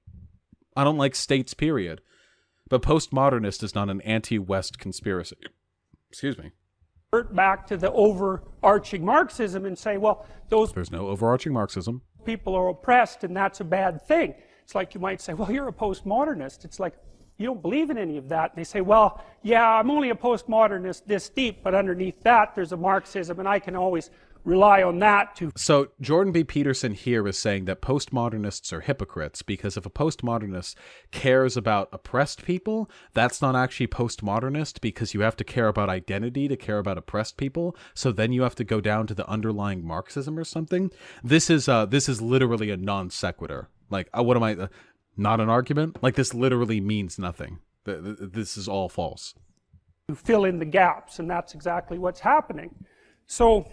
I don't like states, period. But postmodernist is not an anti-West conspiracy. Excuse me. Back to the overarching Marxism and say, well, there's no overarching Marxism. People are oppressed and that's a bad thing. It's like you might say, well, you're a postmodernist. It's like, you don't believe in any of that. And they say, well, yeah, I'm only a postmodernist this deep, but underneath that there's a Marxism, and I can always rely on that to... So Jordan B. Peterson here is saying that postmodernists are hypocrites, because if a postmodernist cares about oppressed people, that's not actually postmodernist, because you have to care about identity to care about oppressed people, so then you have to go down to the underlying Marxism or something. This is literally a non sequitur. Like, what am I... not an argument? Like, this literally means nothing. This is all false. To fill in the gaps, and that's exactly what's happening. So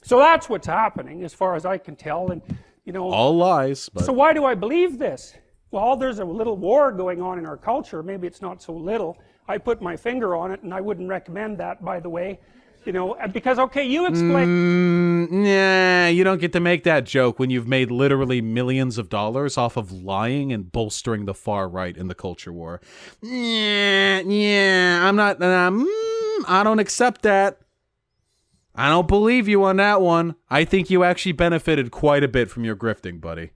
that's what's happening, as far as I can tell, and, you know... all lies, but... So why do I believe this? Well, there's a little war going on in our culture. Maybe it's not so little. I put my finger on it, and I wouldn't recommend that, by the way. You know, because, okay, you explain... Nah, you don't get to make that joke when you've made literally millions of dollars off of lying and bolstering the far right in the culture war. Yeah, I'm not... I don't accept that. I don't believe you on that one. I think you actually benefited quite a bit from your grifting, buddy.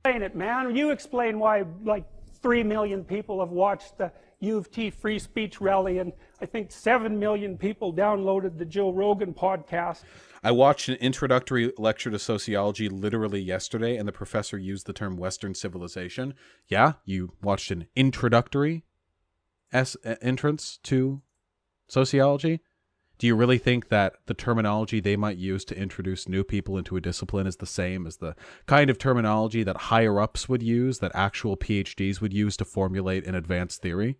Explain it, man. You explain why, like, 3 million people have watched the U of T free speech rally, and I think 7 million people downloaded the Joe Rogan podcast. I watched an introductory lecture to sociology literally yesterday, and the professor used the term Western civilization. Yeah, you watched an introductory entrance to sociology? Do you really think that the terminology they might use to introduce new people into a discipline is the same as the kind of terminology that higher-ups would use, that actual PhDs would use to formulate an advanced theory?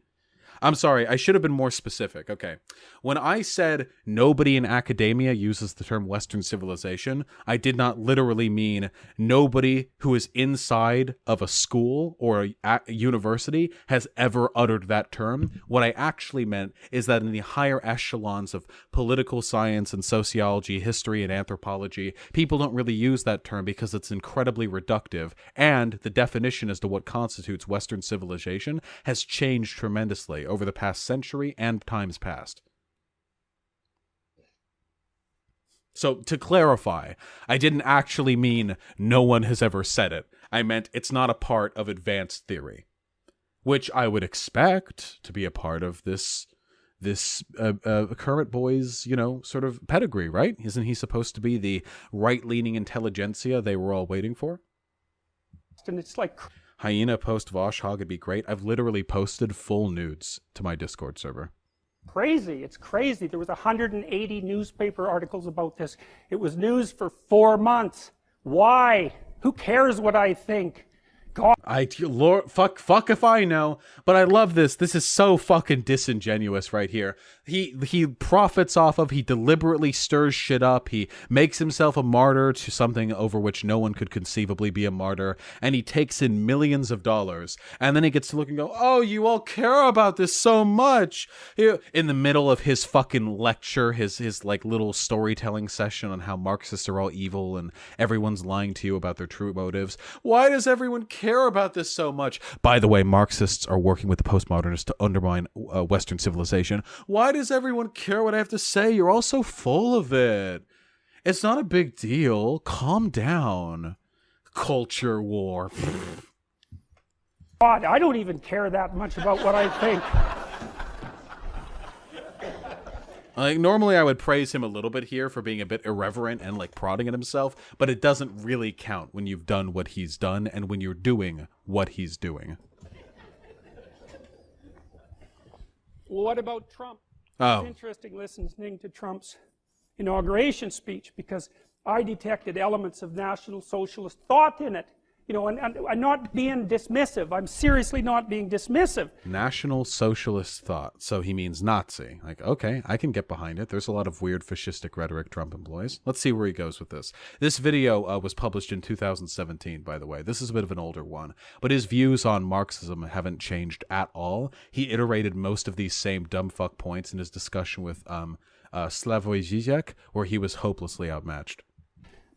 I'm sorry, I should have been more specific. Okay. When I said nobody in academia uses the term Western civilization, I did not literally mean nobody who is inside of a school or a university has ever uttered that term. What I actually meant is that in the higher echelons of political science and sociology, history and anthropology, people don't really use that term because it's incredibly reductive, and the definition as to what constitutes Western civilization has changed tremendously over the past century and times past. So to clarify, I didn't actually mean no one has ever said it. I meant it's not a part of advanced theory, which I would expect to be a part of this current boy's, sort of pedigree, right? Isn't he supposed to be the right-leaning intelligentsia they were all waiting for? And it's like Hyena post Vosh Hog would be great. I've literally posted full nudes to my Discord server. crazy. It's crazy. There was 180 newspaper articles about this. It was news for 4 months. Why? Who cares what I think? God. Lord, fuck if I know, but I love this. This is so fucking disingenuous right here. He profits off of, he deliberately stirs shit up, he makes himself a martyr to something over which no one could conceivably be a martyr, and he takes in millions of dollars, and then he gets to look and go, oh, you all care about this so much. In the middle of his fucking lecture, his like little storytelling session on how Marxists are all evil and everyone's lying to you about their true motives. Why does everyone care about this so much? By the way, Marxists are working with the Post-Modernists to undermine Western civilization. Why does everyone care what I have to say? You're all so full of it. It's not a big deal. Calm down. Culture war. God, I don't even care that much about what I think. Like, normally I would praise him a little bit here for being a bit irreverent and like prodding at himself, but it doesn't really count when you've done what he's done and when you're doing what he's doing. Well, what about Trump? Oh. It's interesting listening to Trump's inauguration speech because I detected elements of National Socialist thought in it. And I'm not being dismissive. I'm seriously not being dismissive. National Socialist thought. So he means Nazi. Like, okay, I can get behind it. There's a lot of weird fascistic rhetoric Trump employs. Let's see where he goes with this. This video was published in 2017, by the way. This is a bit of an older one. But his views on Marxism haven't changed at all. He iterated most of these same dumbfuck points in his discussion with Slavoj Žižek, where he was hopelessly outmatched.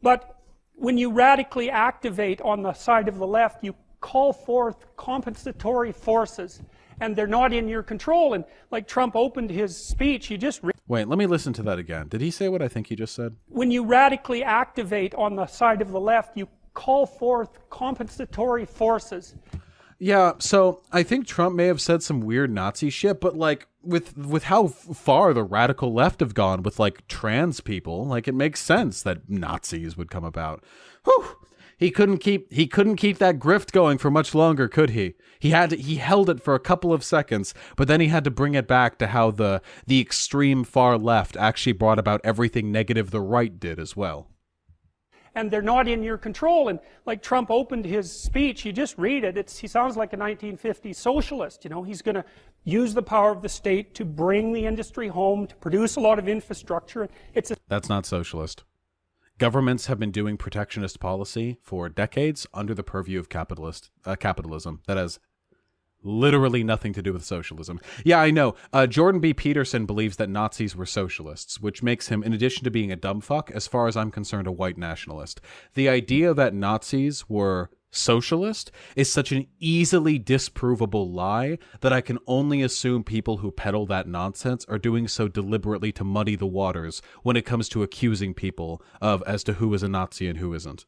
But when you radically activate on the side of the left, you call forth compensatory forces, and they're not in your control. And like Trump opened his speech, he just... Wait, let me listen to that again. Did he say what I think he just said? When you radically activate on the side of the left, you call forth compensatory forces. Yeah, so I think Trump may have said some weird Nazi shit, but like with how far the radical left have gone with like trans people, like it makes sense that Nazis would come about. Whew. He couldn't keep that grift going for much longer, could he? He held it for a couple of seconds, but then he had to bring it back to how the extreme far left actually brought about everything negative the right did as well. And they're not in your control. And like Trump opened his speech, you just read it, he sounds like a 1950s socialist. He's going to use the power of the state to bring the industry home, to produce a lot of infrastructure. That's not socialist. Governments have been doing protectionist policy for decades under the purview of capitalism. That has literally nothing to do with socialism. Yeah, I know. Jordan B. Peterson believes that Nazis were socialists, which makes him, in addition to being a dumb fuck, as far as I'm concerned, a white nationalist. The idea that Nazis were socialist is such an easily disprovable lie that I can only assume people who peddle that nonsense are doing so deliberately to muddy the waters when it comes to accusing people as to who is a Nazi and who isn't.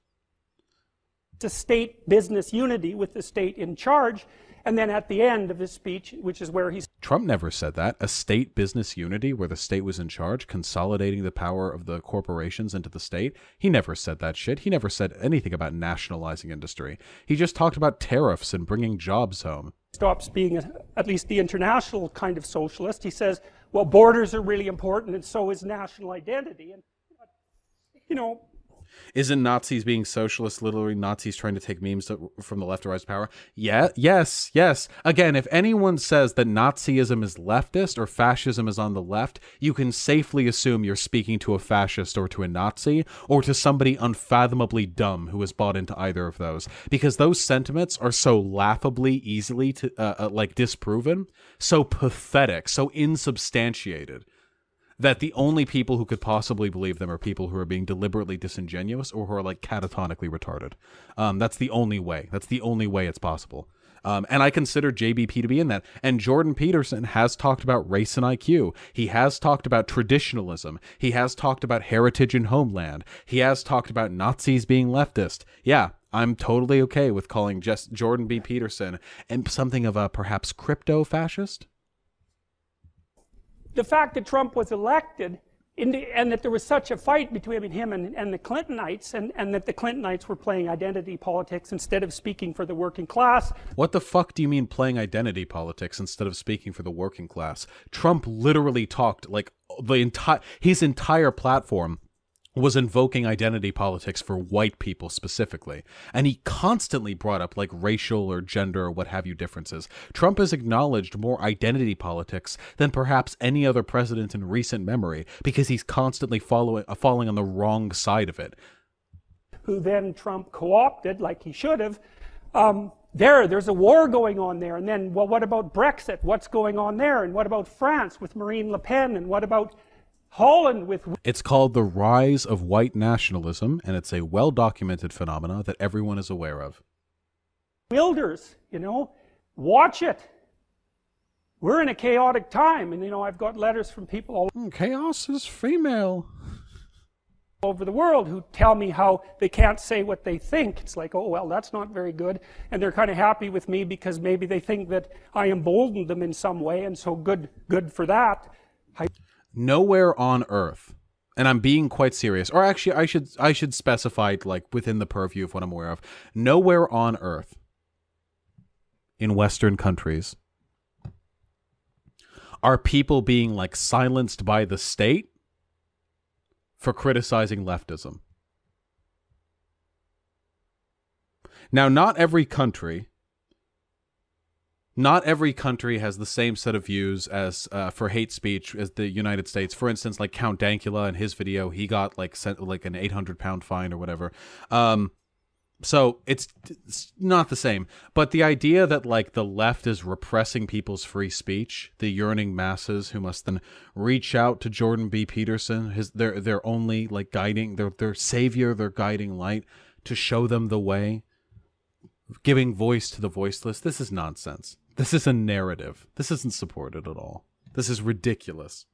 It's a state business unity with the state in charge. And then at the end of his speech, which is where he's... Trump never said that. A state business unity where the state was in charge, consolidating the power of the corporations into the state. He never said that shit. He never said anything about nationalizing industry. He just talked about tariffs and bringing jobs home. stops being at least the international kind of socialist. He says, well, borders are really important, and so is national identity. And, you know, isn't Nazis being socialists literally Nazis trying to take memes from the left to rise to power? Yeah, yes. Again, if anyone says that Nazism is leftist or fascism is on the left, you can safely assume you're speaking to a fascist or to a Nazi or to somebody unfathomably dumb who has bought into either of those, because those sentiments are so laughably easily disproven, so pathetic, so insubstantiated, that the only people who could possibly believe them are people who are being deliberately disingenuous or who are like catatonically retarded. That's the only way. That's the only way it's possible. And I consider JBP to be in that. And Jordan Peterson has talked about race and IQ. He has talked about traditionalism. He has talked about heritage and homeland. He has talked about Nazis being leftist. Yeah, I'm totally okay with calling just Jordan B. Peterson and something of a perhaps crypto-fascist. The fact that Trump was elected and that there was such a fight between him and the Clintonites, and that the Clintonites were playing identity politics instead of speaking for the working class. What the fuck do you mean playing identity politics instead of speaking for the working class? Trump literally talked like his entire platform was invoking identity politics for white people specifically. And he constantly brought up like racial or gender or what have you differences. Trump has acknowledged more identity politics than perhaps any other president in recent memory because he's constantly falling on the wrong side of it. Who then Trump co-opted, like he should have. There's a war going on there. And then, well, what about Brexit? What's going on there? And what about France with Marine Le Pen? And what about Holland with... It's called the rise of white nationalism, and it's a well-documented phenomena that everyone is aware of. Wilders, you know, watch it. We're in a chaotic time, and, you know, I've got letters from people all chaos is female over the world who tell me how they can't say what they think. It's like, oh, well, that's not very good. And they're kind of happy with me because maybe they think that I emboldened them in some way, and so good for that. Nowhere on earth, and I'm being quite serious, or actually I should specify like within the purview of what I'm aware of, nowhere on earth in Western countries are people being like silenced by the state for criticizing leftism. Now, not every country has the same set of views as for hate speech as the United States. For instance, like Count Dankula in his video, he got like sent like an 800-pound fine or whatever. So it's not the same. But the idea that like the left is repressing people's free speech, the yearning masses who must then reach out to Jordan B. Peterson, their only like guiding, their savior, their guiding light, to show them the way, giving voice to the voiceless. This is nonsense. This is a narrative. This isn't supported at all. This is ridiculous.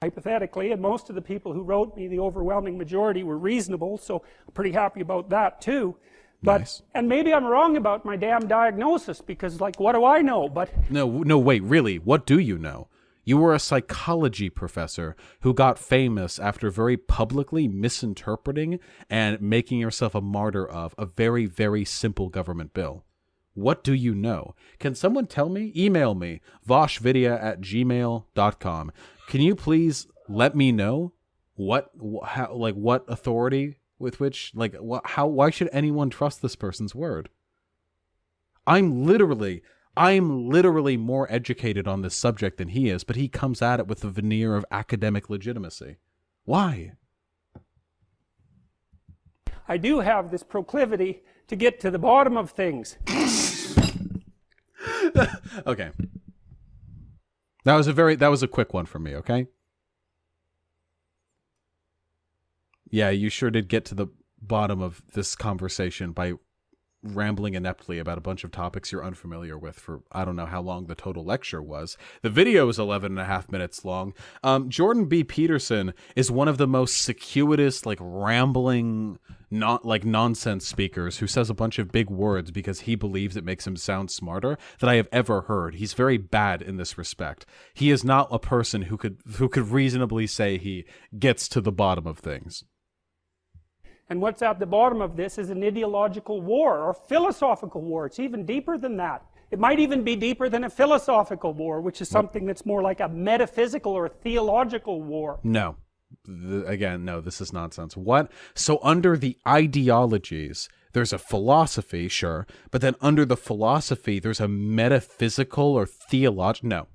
Hypothetically, and most of the people who wrote me, the overwhelming majority, were reasonable, so I'm pretty happy about that too. But nice. And maybe I'm wrong about my damn diagnosis, because like, what do I know? But no, wait, really, what do you know? You were a psychology professor who got famous after very publicly misinterpreting and making yourself a martyr of a very, very simple government bill. What do you know? Can someone tell me? Email me, voshvidya@gmail.com. Can you please let me know what authority with which, like, why should anyone trust this person's word? I'm literally more educated on this subject than he is, but he comes at it with the veneer of academic legitimacy. Why? I do have this proclivity to get to the bottom of things. Okay. That was a quick one for me, okay? Yeah, you sure did get to the bottom of this conversation by rambling ineptly about a bunch of topics you're unfamiliar with for I don't know how long the total lecture was. The video is 11.5 minutes long. Jordan B. Peterson is one of the most circuitous, like rambling, not like nonsense speakers who says a bunch of big words because he believes it makes him sound smarter that I have ever heard. He's very bad in this respect. He is not a person who could reasonably say he gets to the bottom of things. And what's at the bottom of this is an ideological war or philosophical war. It's even deeper than that. It might even be deeper than a philosophical war, which is something that's more like a metaphysical or theological war. No. Again, no, this is nonsense. What? So under the ideologies, there's a philosophy, sure, but then under the philosophy, there's a metaphysical or theological. No.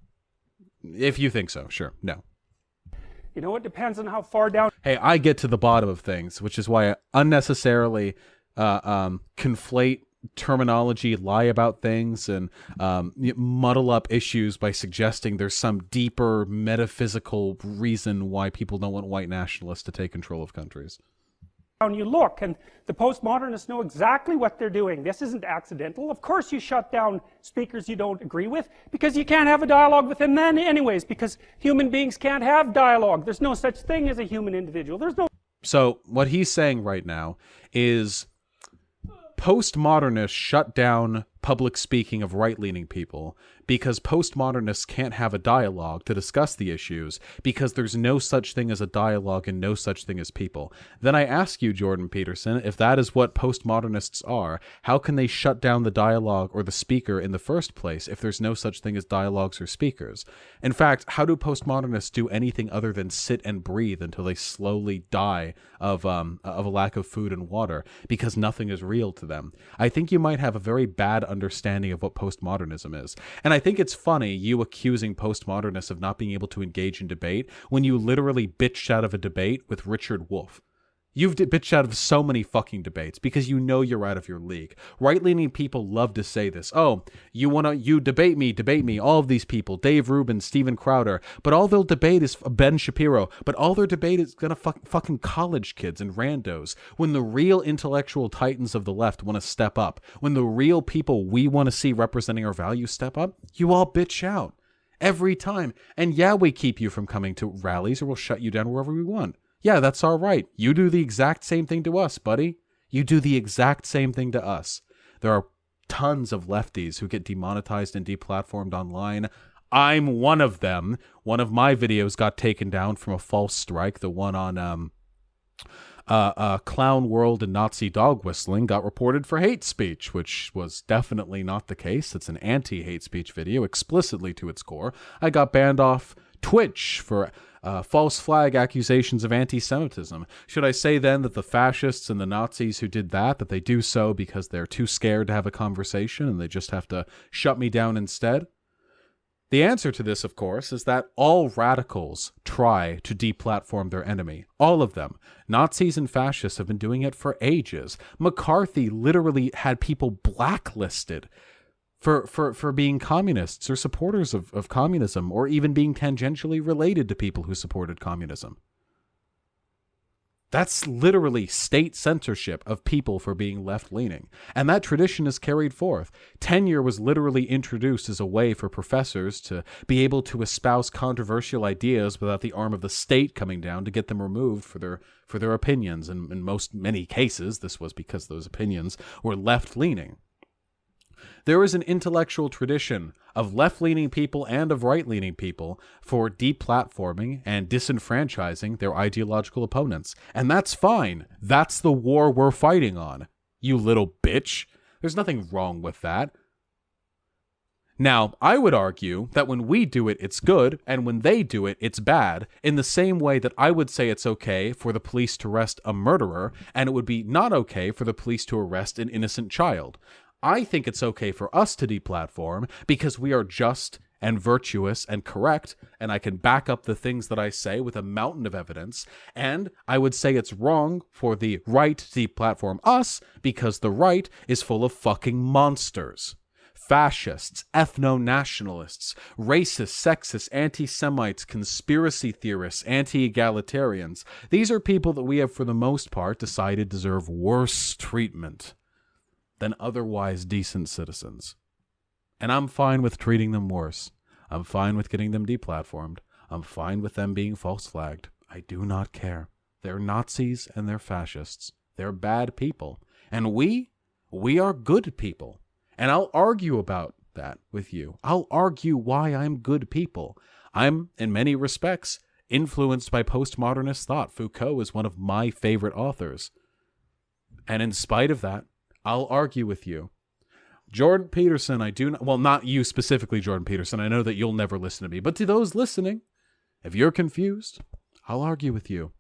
If you think so, sure. No. You know, it depends on how far down. Hey, I get to the bottom of things, which is why I unnecessarily conflate terminology, lie about things, and muddle up issues by suggesting there's some deeper metaphysical reason why people don't want white nationalists to take control of countries. You look, and the postmodernists know exactly what they're doing. This isn't accidental. Of course you shut down speakers you don't agree with, because you can't have a dialogue with them then anyways, because human beings can't have dialogue. There's no such thing as a human individual. There's no... So what he's saying right now is postmodernists shut down public speaking of right-leaning people because postmodernists can't have a dialogue to discuss the issues because there's no such thing as a dialogue and no such thing as people. Then I ask you, Jordan Peterson, if that is what postmodernists are, how can they shut down the dialogue or the speaker in the first place if there's no such thing as dialogues or speakers? In fact, how do postmodernists do anything other than sit and breathe until they slowly die of a lack of food and water because nothing is real to them? I think you might have a very bad understanding of what postmodernism is. And I think it's funny you accusing postmodernists of not being able to engage in debate when you literally bitched out of a debate with Richard Wolff. You've bitched out of so many fucking debates because you know you're out of your league. Right-leaning people love to say this. Oh, you debate me, all of these people, Dave Rubin, Steven Crowder, but all they'll debate is Ben Shapiro, but all their debate is gonna fucking college kids and randos. When the real intellectual titans of the left want to step up, when the real people we want to see representing our values step up, you all bitch out. Every time. And yeah, we keep you from coming to rallies or we'll shut you down wherever we want. Yeah, that's all right. You do the exact same thing to us, buddy. You do the exact same thing to us. There are tons of lefties who get demonetized and deplatformed online. I'm one of them. One of my videos got taken down from a false strike. The one on Clown World and Nazi dog whistling got reported for hate speech, which was definitely not the case. It's an anti-hate speech video, explicitly to its core. I got banned off Twitch for false flag accusations of anti-Semitism. Should I say then that the fascists and the Nazis who did that they do so because they're too scared to have a conversation and they just have to shut me down instead? The answer to this, of course, is that all radicals try to deplatform their enemy. All of them. Nazis and fascists have been doing it for ages. McCarthy literally had people blacklisted for being communists or supporters of communism, or even being tangentially related to people who supported communism. That's literally state censorship of people for being left-leaning. And that tradition is carried forth. Tenure was literally introduced as a way for professors to be able to espouse controversial ideas without the arm of the state coming down to get them removed for their opinions. And in many cases, this was because those opinions were left-leaning. There is an intellectual tradition of left-leaning people and of right-leaning people for deplatforming and disenfranchising their ideological opponents. And that's fine. That's the war we're fighting on, you little bitch. There's nothing wrong with that. Now, I would argue that when we do it, it's good, and when they do it, it's bad, in the same way that I would say it's okay for the police to arrest a murderer, and it would be not okay for the police to arrest an innocent child. I think it's okay for us to deplatform because we are just and virtuous and correct, and I can back up the things that I say with a mountain of evidence, and I would say it's wrong for the right to deplatform us because the right is full of fucking monsters. Fascists, ethno-nationalists, racists, sexists, anti-Semites, conspiracy theorists, anti-egalitarians. These are people that we have, for the most part, decided deserve worse treatment than otherwise decent citizens. And I'm fine with treating them worse. I'm fine with getting them deplatformed. I'm fine with them being false flagged. I do not care. They're Nazis and they're fascists. They're bad people. And we are good people. And I'll argue about that with you. I'll argue why I'm good people. I'm, in many respects, influenced by postmodernist thought. Foucault is one of my favorite authors. And in spite of that, I'll argue with you. Jordan Peterson, I do not, well, not you specifically, Jordan Peterson. I know that you'll never listen to me, but to those listening, if you're confused, I'll argue with you.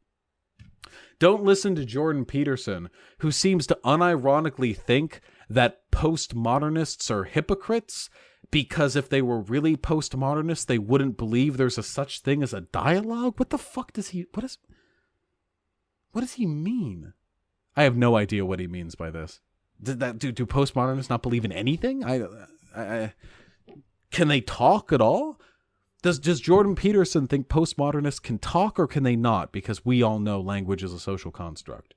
Don't listen to Jordan Peterson, who seems to unironically think that postmodernists are hypocrites, because if they were really postmodernists, they wouldn't believe there's a such thing as a dialogue. What the fuck does he, what does he mean? I have no idea what he means by this. Do postmodernists not believe in anything? Can they talk at all? Does Jordan Peterson think postmodernists can talk, or can they not? Because we all know language is a social construct.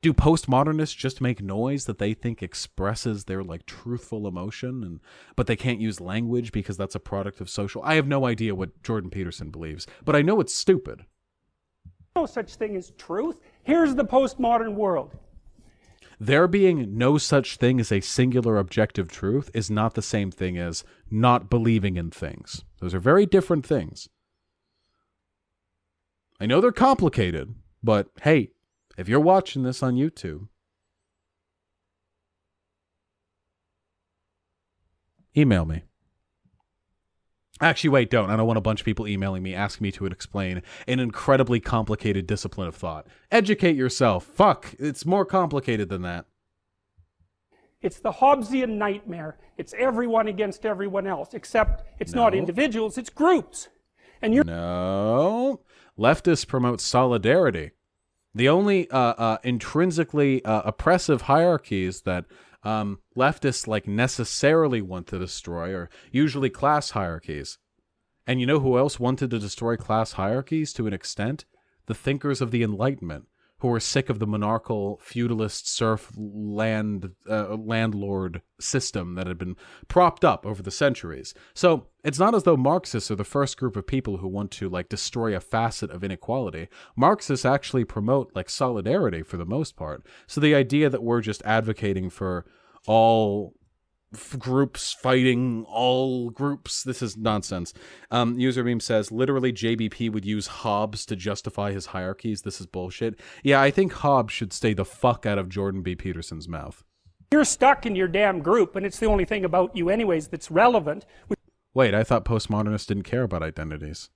Do postmodernists just make noise that they think expresses their like truthful emotion, but they can't use language because that's a product of social? I have no idea what Jordan Peterson believes, but I know it's stupid. No such thing as truth. Here's the postmodern world. There being no such thing as a singular objective truth is not the same thing as not believing in things. Those are very different things. I know they're complicated, but hey, if you're watching this on YouTube, email me. Actually, wait, don't. I don't want a bunch of people emailing me, asking me to explain an incredibly complicated discipline of thought. Educate yourself. Fuck, it's more complicated than that. It's the Hobbesian nightmare. It's everyone against everyone else, except it's not individuals, it's groups. And you're... No. Leftists promote solidarity. The only intrinsically oppressive hierarchies that leftists like necessarily want to destroy are usually class hierarchies. And you know who else wanted to destroy class hierarchies to an extent? The thinkers of the Enlightenment, who were sick of the monarchical, feudalist, serf landlord system that had been propped up over the centuries. So it's not as though Marxists are the first group of people who want to like destroy a facet of inequality. Marxists actually promote like solidarity for the most part. So the idea that we're just advocating for all groups fighting all groups, this is nonsense. Userbeam says, literally JBP would use Hobbes to justify his hierarchies. This is bullshit. Yeah, I think Hobbes should stay the fuck out of Jordan B. Peterson's mouth. You're stuck in your damn group, and it's the only thing about you anyways that's relevant. Wait, I thought postmodernists didn't care about identities.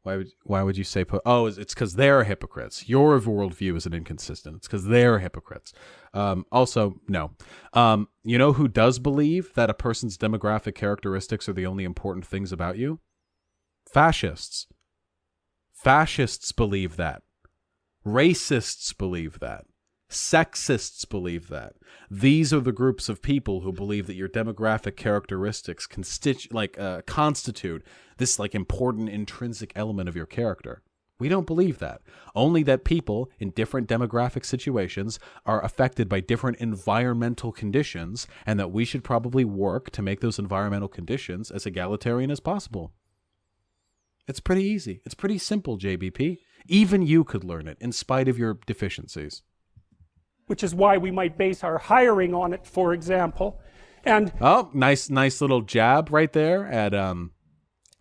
Why would you say... it's because they're hypocrites. Your worldview is an inconsistent. It's because they're hypocrites. Also, no. You know who does believe that a person's demographic characteristics are the only important things about you? Fascists. Fascists believe that. Racists believe that. Sexists believe that. These are the groups of people who believe that your demographic characteristics constitute this like important intrinsic element of your character. We don't believe that. Only that people in different demographic situations are affected by different environmental conditions, and that we should probably work to make those environmental conditions as egalitarian as possible. It's pretty easy. It's pretty simple, JBP. Even you could learn it in spite of your deficiencies. Which is why we might base our hiring on it, for example. And oh, nice little jab right there at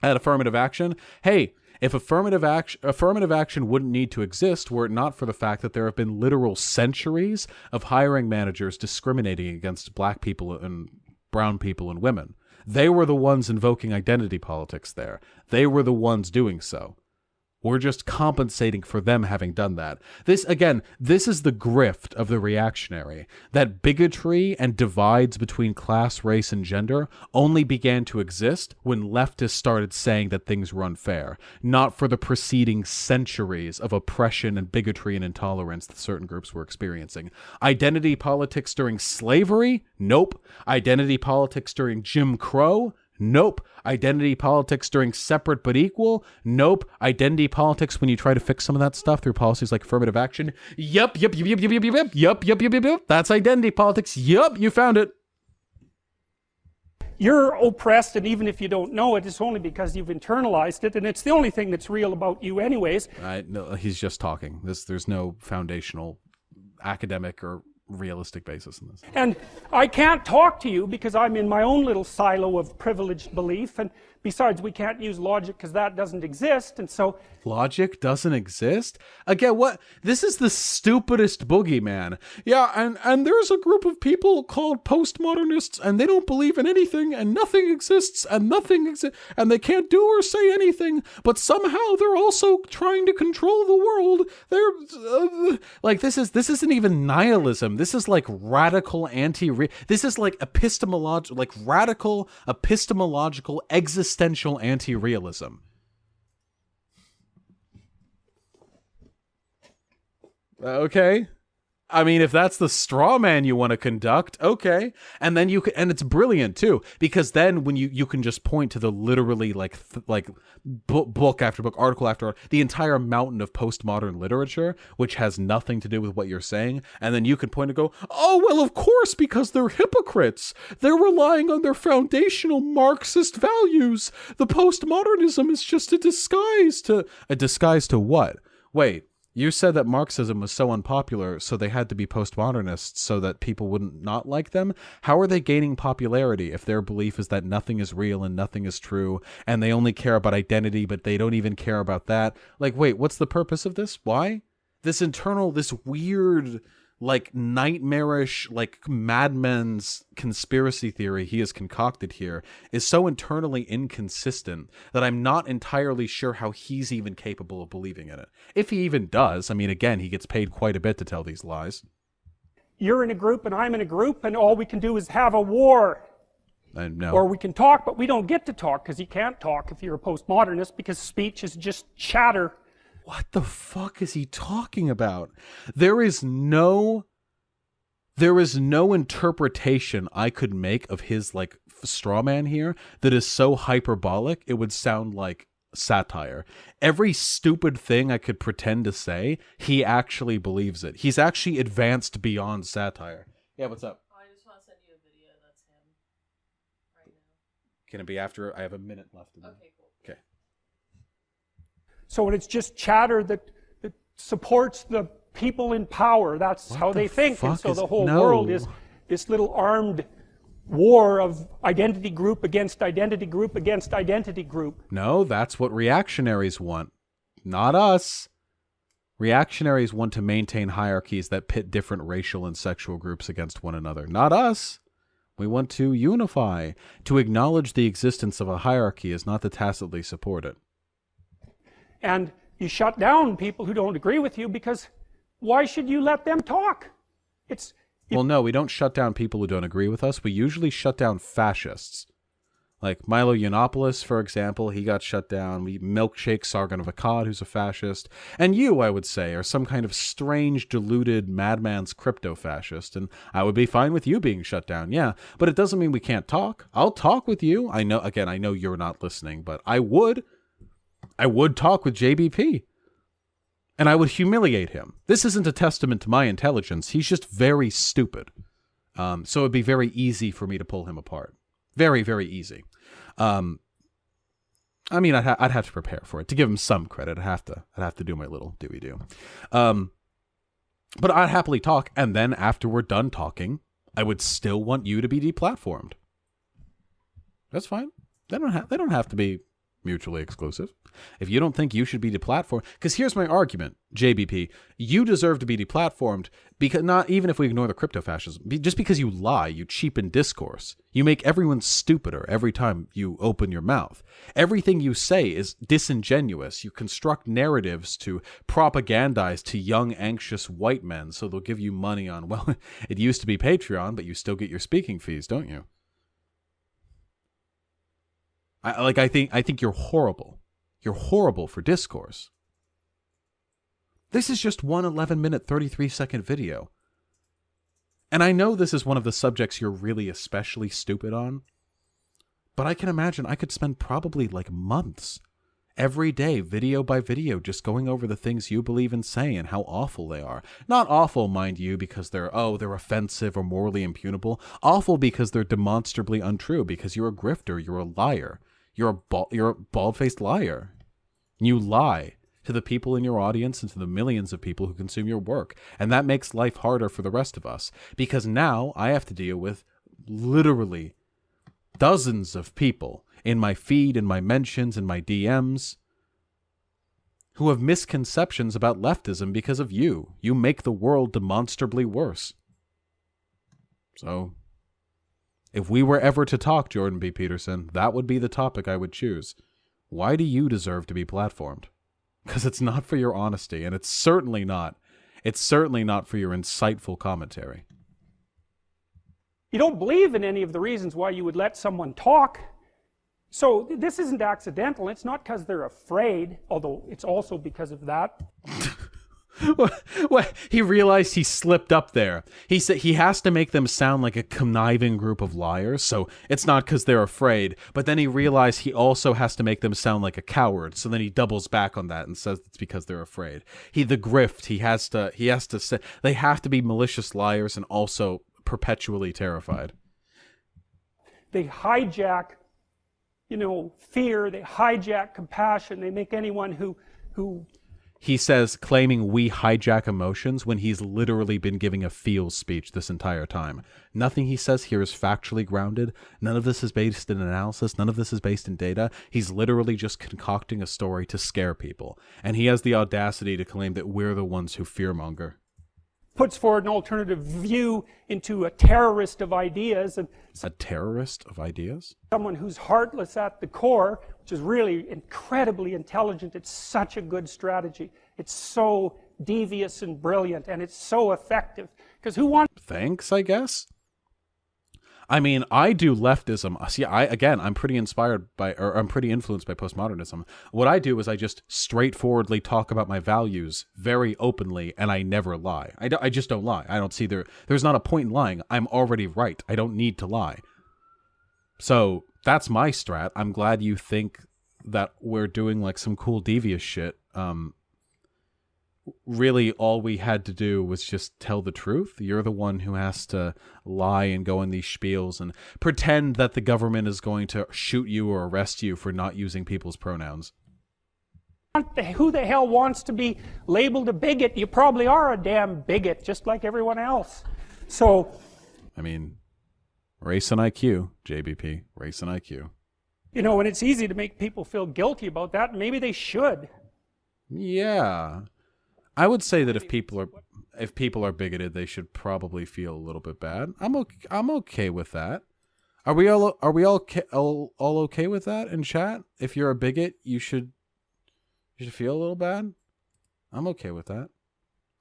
affirmative action. Hey, if affirmative action wouldn't need to exist were it not for the fact that there have been literal centuries of hiring managers discriminating against black people and brown people and women. They were the ones invoking identity politics there. They were the ones doing so. We're just compensating for them having done that. This is the grift of the reactionary, that bigotry and divides between class, race, and gender only began to exist when leftists started saying that things were unfair, not for the preceding centuries of oppression and bigotry and intolerance that certain groups were experiencing. Identity politics during slavery? Nope. Identity politics during Jim Crow? Nope. Identity politics during separate but equal? Nope. Identity politics when you try to fix some of that stuff through policies like affirmative action? Yup. That's identity politics. Yup, you found it. You're oppressed, and even if you don't know it, it's only because you've internalized it, and it's the only thing that's real about you anyways. No, he's just talking. There's no foundational academic or realistic basis in this. And I can't talk to you because I'm in my own little silo of privileged belief, and besides we can't use logic because that doesn't exist, and so... Logic doesn't exist? Again, what? This is the stupidest boogeyman. Yeah, and there's a group of people called Post-Modernists, and they don't believe in anything, and nothing exists, and nothing exists, and they can't do or say anything, but somehow they're also trying to control the world. They're, like, this isn't even nihilism. This is like radical this is like radical epistemological existential anti-realism. Okay. I mean, if that's the straw man you want to conduct, okay. And then and it's brilliant too, because then when you can just point to the literally book after book, article after article, the entire mountain of postmodern literature, which has nothing to do with what you're saying. And then you can point and go, oh, well, of course, because they're hypocrites. They're relying on their foundational Marxist values. The postmodernism is just a disguise to what? Wait. You said that Marxism was so unpopular, so they had to be postmodernists so that people wouldn't not like them? How are they gaining popularity if their belief is that nothing is real and nothing is true, and they only care about identity, but they don't even care about that? Like, wait, what's the purpose of this? Why? This weird, like, nightmarish, like, madman's conspiracy theory he has concocted here is so internally inconsistent that I'm not entirely sure how he's even capable of believing in it. If he even does, I mean, again, he gets paid quite a bit to tell these lies. You're in a group and I'm in a group, and all we can do is have a war. No. Or we can talk, but we don't get to talk because you can't talk if you're a postmodernist, because speech is just chatter. What the fuck is he talking about? There is no interpretation I could make of his, like, straw man here that is so hyperbolic it would sound like satire. Every stupid thing I could pretend to say, he actually believes it. He's actually advanced beyond satire. Yeah, what's up? Oh, I just want to send you a video that's him right now. Can it be after? I have a minute left. Okay, cool. Okay. So when it's just chatter that supports the people in power, that's how they think. And so the whole world is this little armed war of identity group against identity group against identity group. No, that's what reactionaries want. Not us. Reactionaries want to maintain hierarchies that pit different racial and sexual groups against one another. Not us. We want to unify. To acknowledge the existence of a hierarchy is not to tacitly support it. And you shut down people who don't agree with you, because why should you let them talk? Well, no, we don't shut down people who don't agree with us. We usually shut down fascists. Like Milo Yiannopoulos, for example, he got shut down. We milkshake Sargon of Akkad, who's a fascist. And you, I would say, are some kind of strange, deluded madman's crypto-fascist. And I would be fine with you being shut down, yeah. But it doesn't mean we can't talk. I'll talk with you. I know you're not listening, but I would talk with JBP. And I would humiliate him. This isn't a testament to my intelligence. He's just very stupid. So it'd be very easy for me to pull him apart. Very, very easy. I mean, I'd have to prepare for it. To give him some credit, I'd have to do my little do-we-do. But I'd happily talk, and then after we're done talking, I would still want you to be deplatformed. That's fine. They don't have to be mutually exclusive. If you don't think you should be deplatformed, because here's my argument, JBP, you deserve to be deplatformed, because not even if we ignore the crypto fascism, just because you lie, you cheapen discourse, you make everyone stupider every time you open your mouth. Everything you say is disingenuous. You construct narratives to propagandize to young, anxious white men, so they'll give you money on, well, it used to be Patreon, but you still get your speaking fees, don't you? I think you're horrible. You're horrible for discourse. This is just one 11-minute, 33-second video. And I know this is one of the subjects you're really especially stupid on, but I can imagine I could spend probably like months, every day, video by video, just going over the things you believe in saying and how awful they are. Not awful, mind you, because they're offensive or morally impugnable. Awful because they're demonstrably untrue, because you're a grifter, you're a liar. You're a bald-faced liar. You lie. to the people in your audience and to the millions of people who consume your work. And that makes life harder for the rest of us, because now I have to deal with literally dozens of people in my feed, in my mentions, in my DMs, who have misconceptions about leftism because of you. You make the world demonstrably worse. So, if we were ever to talk, Jordan B. Peterson, that would be the topic I would choose. Why do you deserve to be platformed? Because it's not for your honesty, and it's certainly not for your insightful commentary. You don't believe in any of the reasons why you would let someone talk. So this isn't accidental. It's not because they're afraid, although it's also because of that. Well, he realized he slipped up there. He said he has to make them sound like a conniving group of liars, so it's not because they're afraid. But then he realized he also has to make them sound like a coward, so then he doubles back on that and says it's because they're afraid. The grift, he has to say they have to be malicious liars and also perpetually terrified. They hijack, fear, they hijack compassion, they make anyone who he says, claiming we hijack emotions when he's literally been giving a feels speech this entire time. Nothing he says here is factually grounded. None of this is based in analysis. None of this is based in data. He's literally just concocting a story to scare people. And he has the audacity to claim that we're the ones who fearmonger. puts forward an alternative view into a terrorist of ideas. And a terrorist of ideas? Someone who's heartless at the core, which is really incredibly intelligent. It's such a good strategy. It's so devious and brilliant, and it's so effective. Because who wants... Thanks, I guess. I mean, I do leftism. See, I'm pretty inspired by, or I'm pretty influenced by postmodernism. What I do is I just straightforwardly talk about my values very openly, and I never lie. I just don't lie. I don't see there's not a point in lying. I'm already right. I don't need to lie. So that's my strat. I'm glad you think that we're doing like some cool devious shit. Really, all we had to do was just tell the truth. You're the one who has to lie and go in these spiels and pretend that the government is going to shoot you or arrest you for not using people's pronouns. Who the hell wants to be labeled a bigot? You probably are a damn bigot, just like everyone else. So, I mean, race and IQ, JBP, race and IQ. You know, and it's easy to make people feel guilty about that, and maybe they should. Yeah. I would say that if people are bigoted, they should probably feel a little bit bad. I'm okay with that. Are we all okay with that in chat? If you're a bigot, you should feel a little bad. I'm okay with that.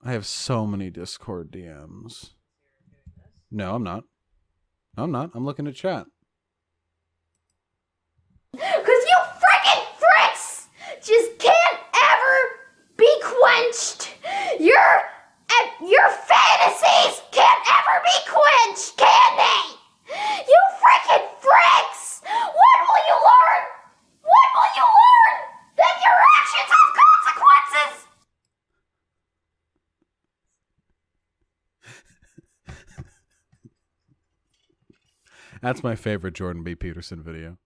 I have so many Discord DMs. No, I'm not. I'm looking at chat. Cause you frickin' fricks just can't ever be quenched. Your fantasies can't ever be quenched, can they? You frickin' fricks! When will you learn? When will you learn that your actions have consequences? That's my favorite Jordan B. Peterson video.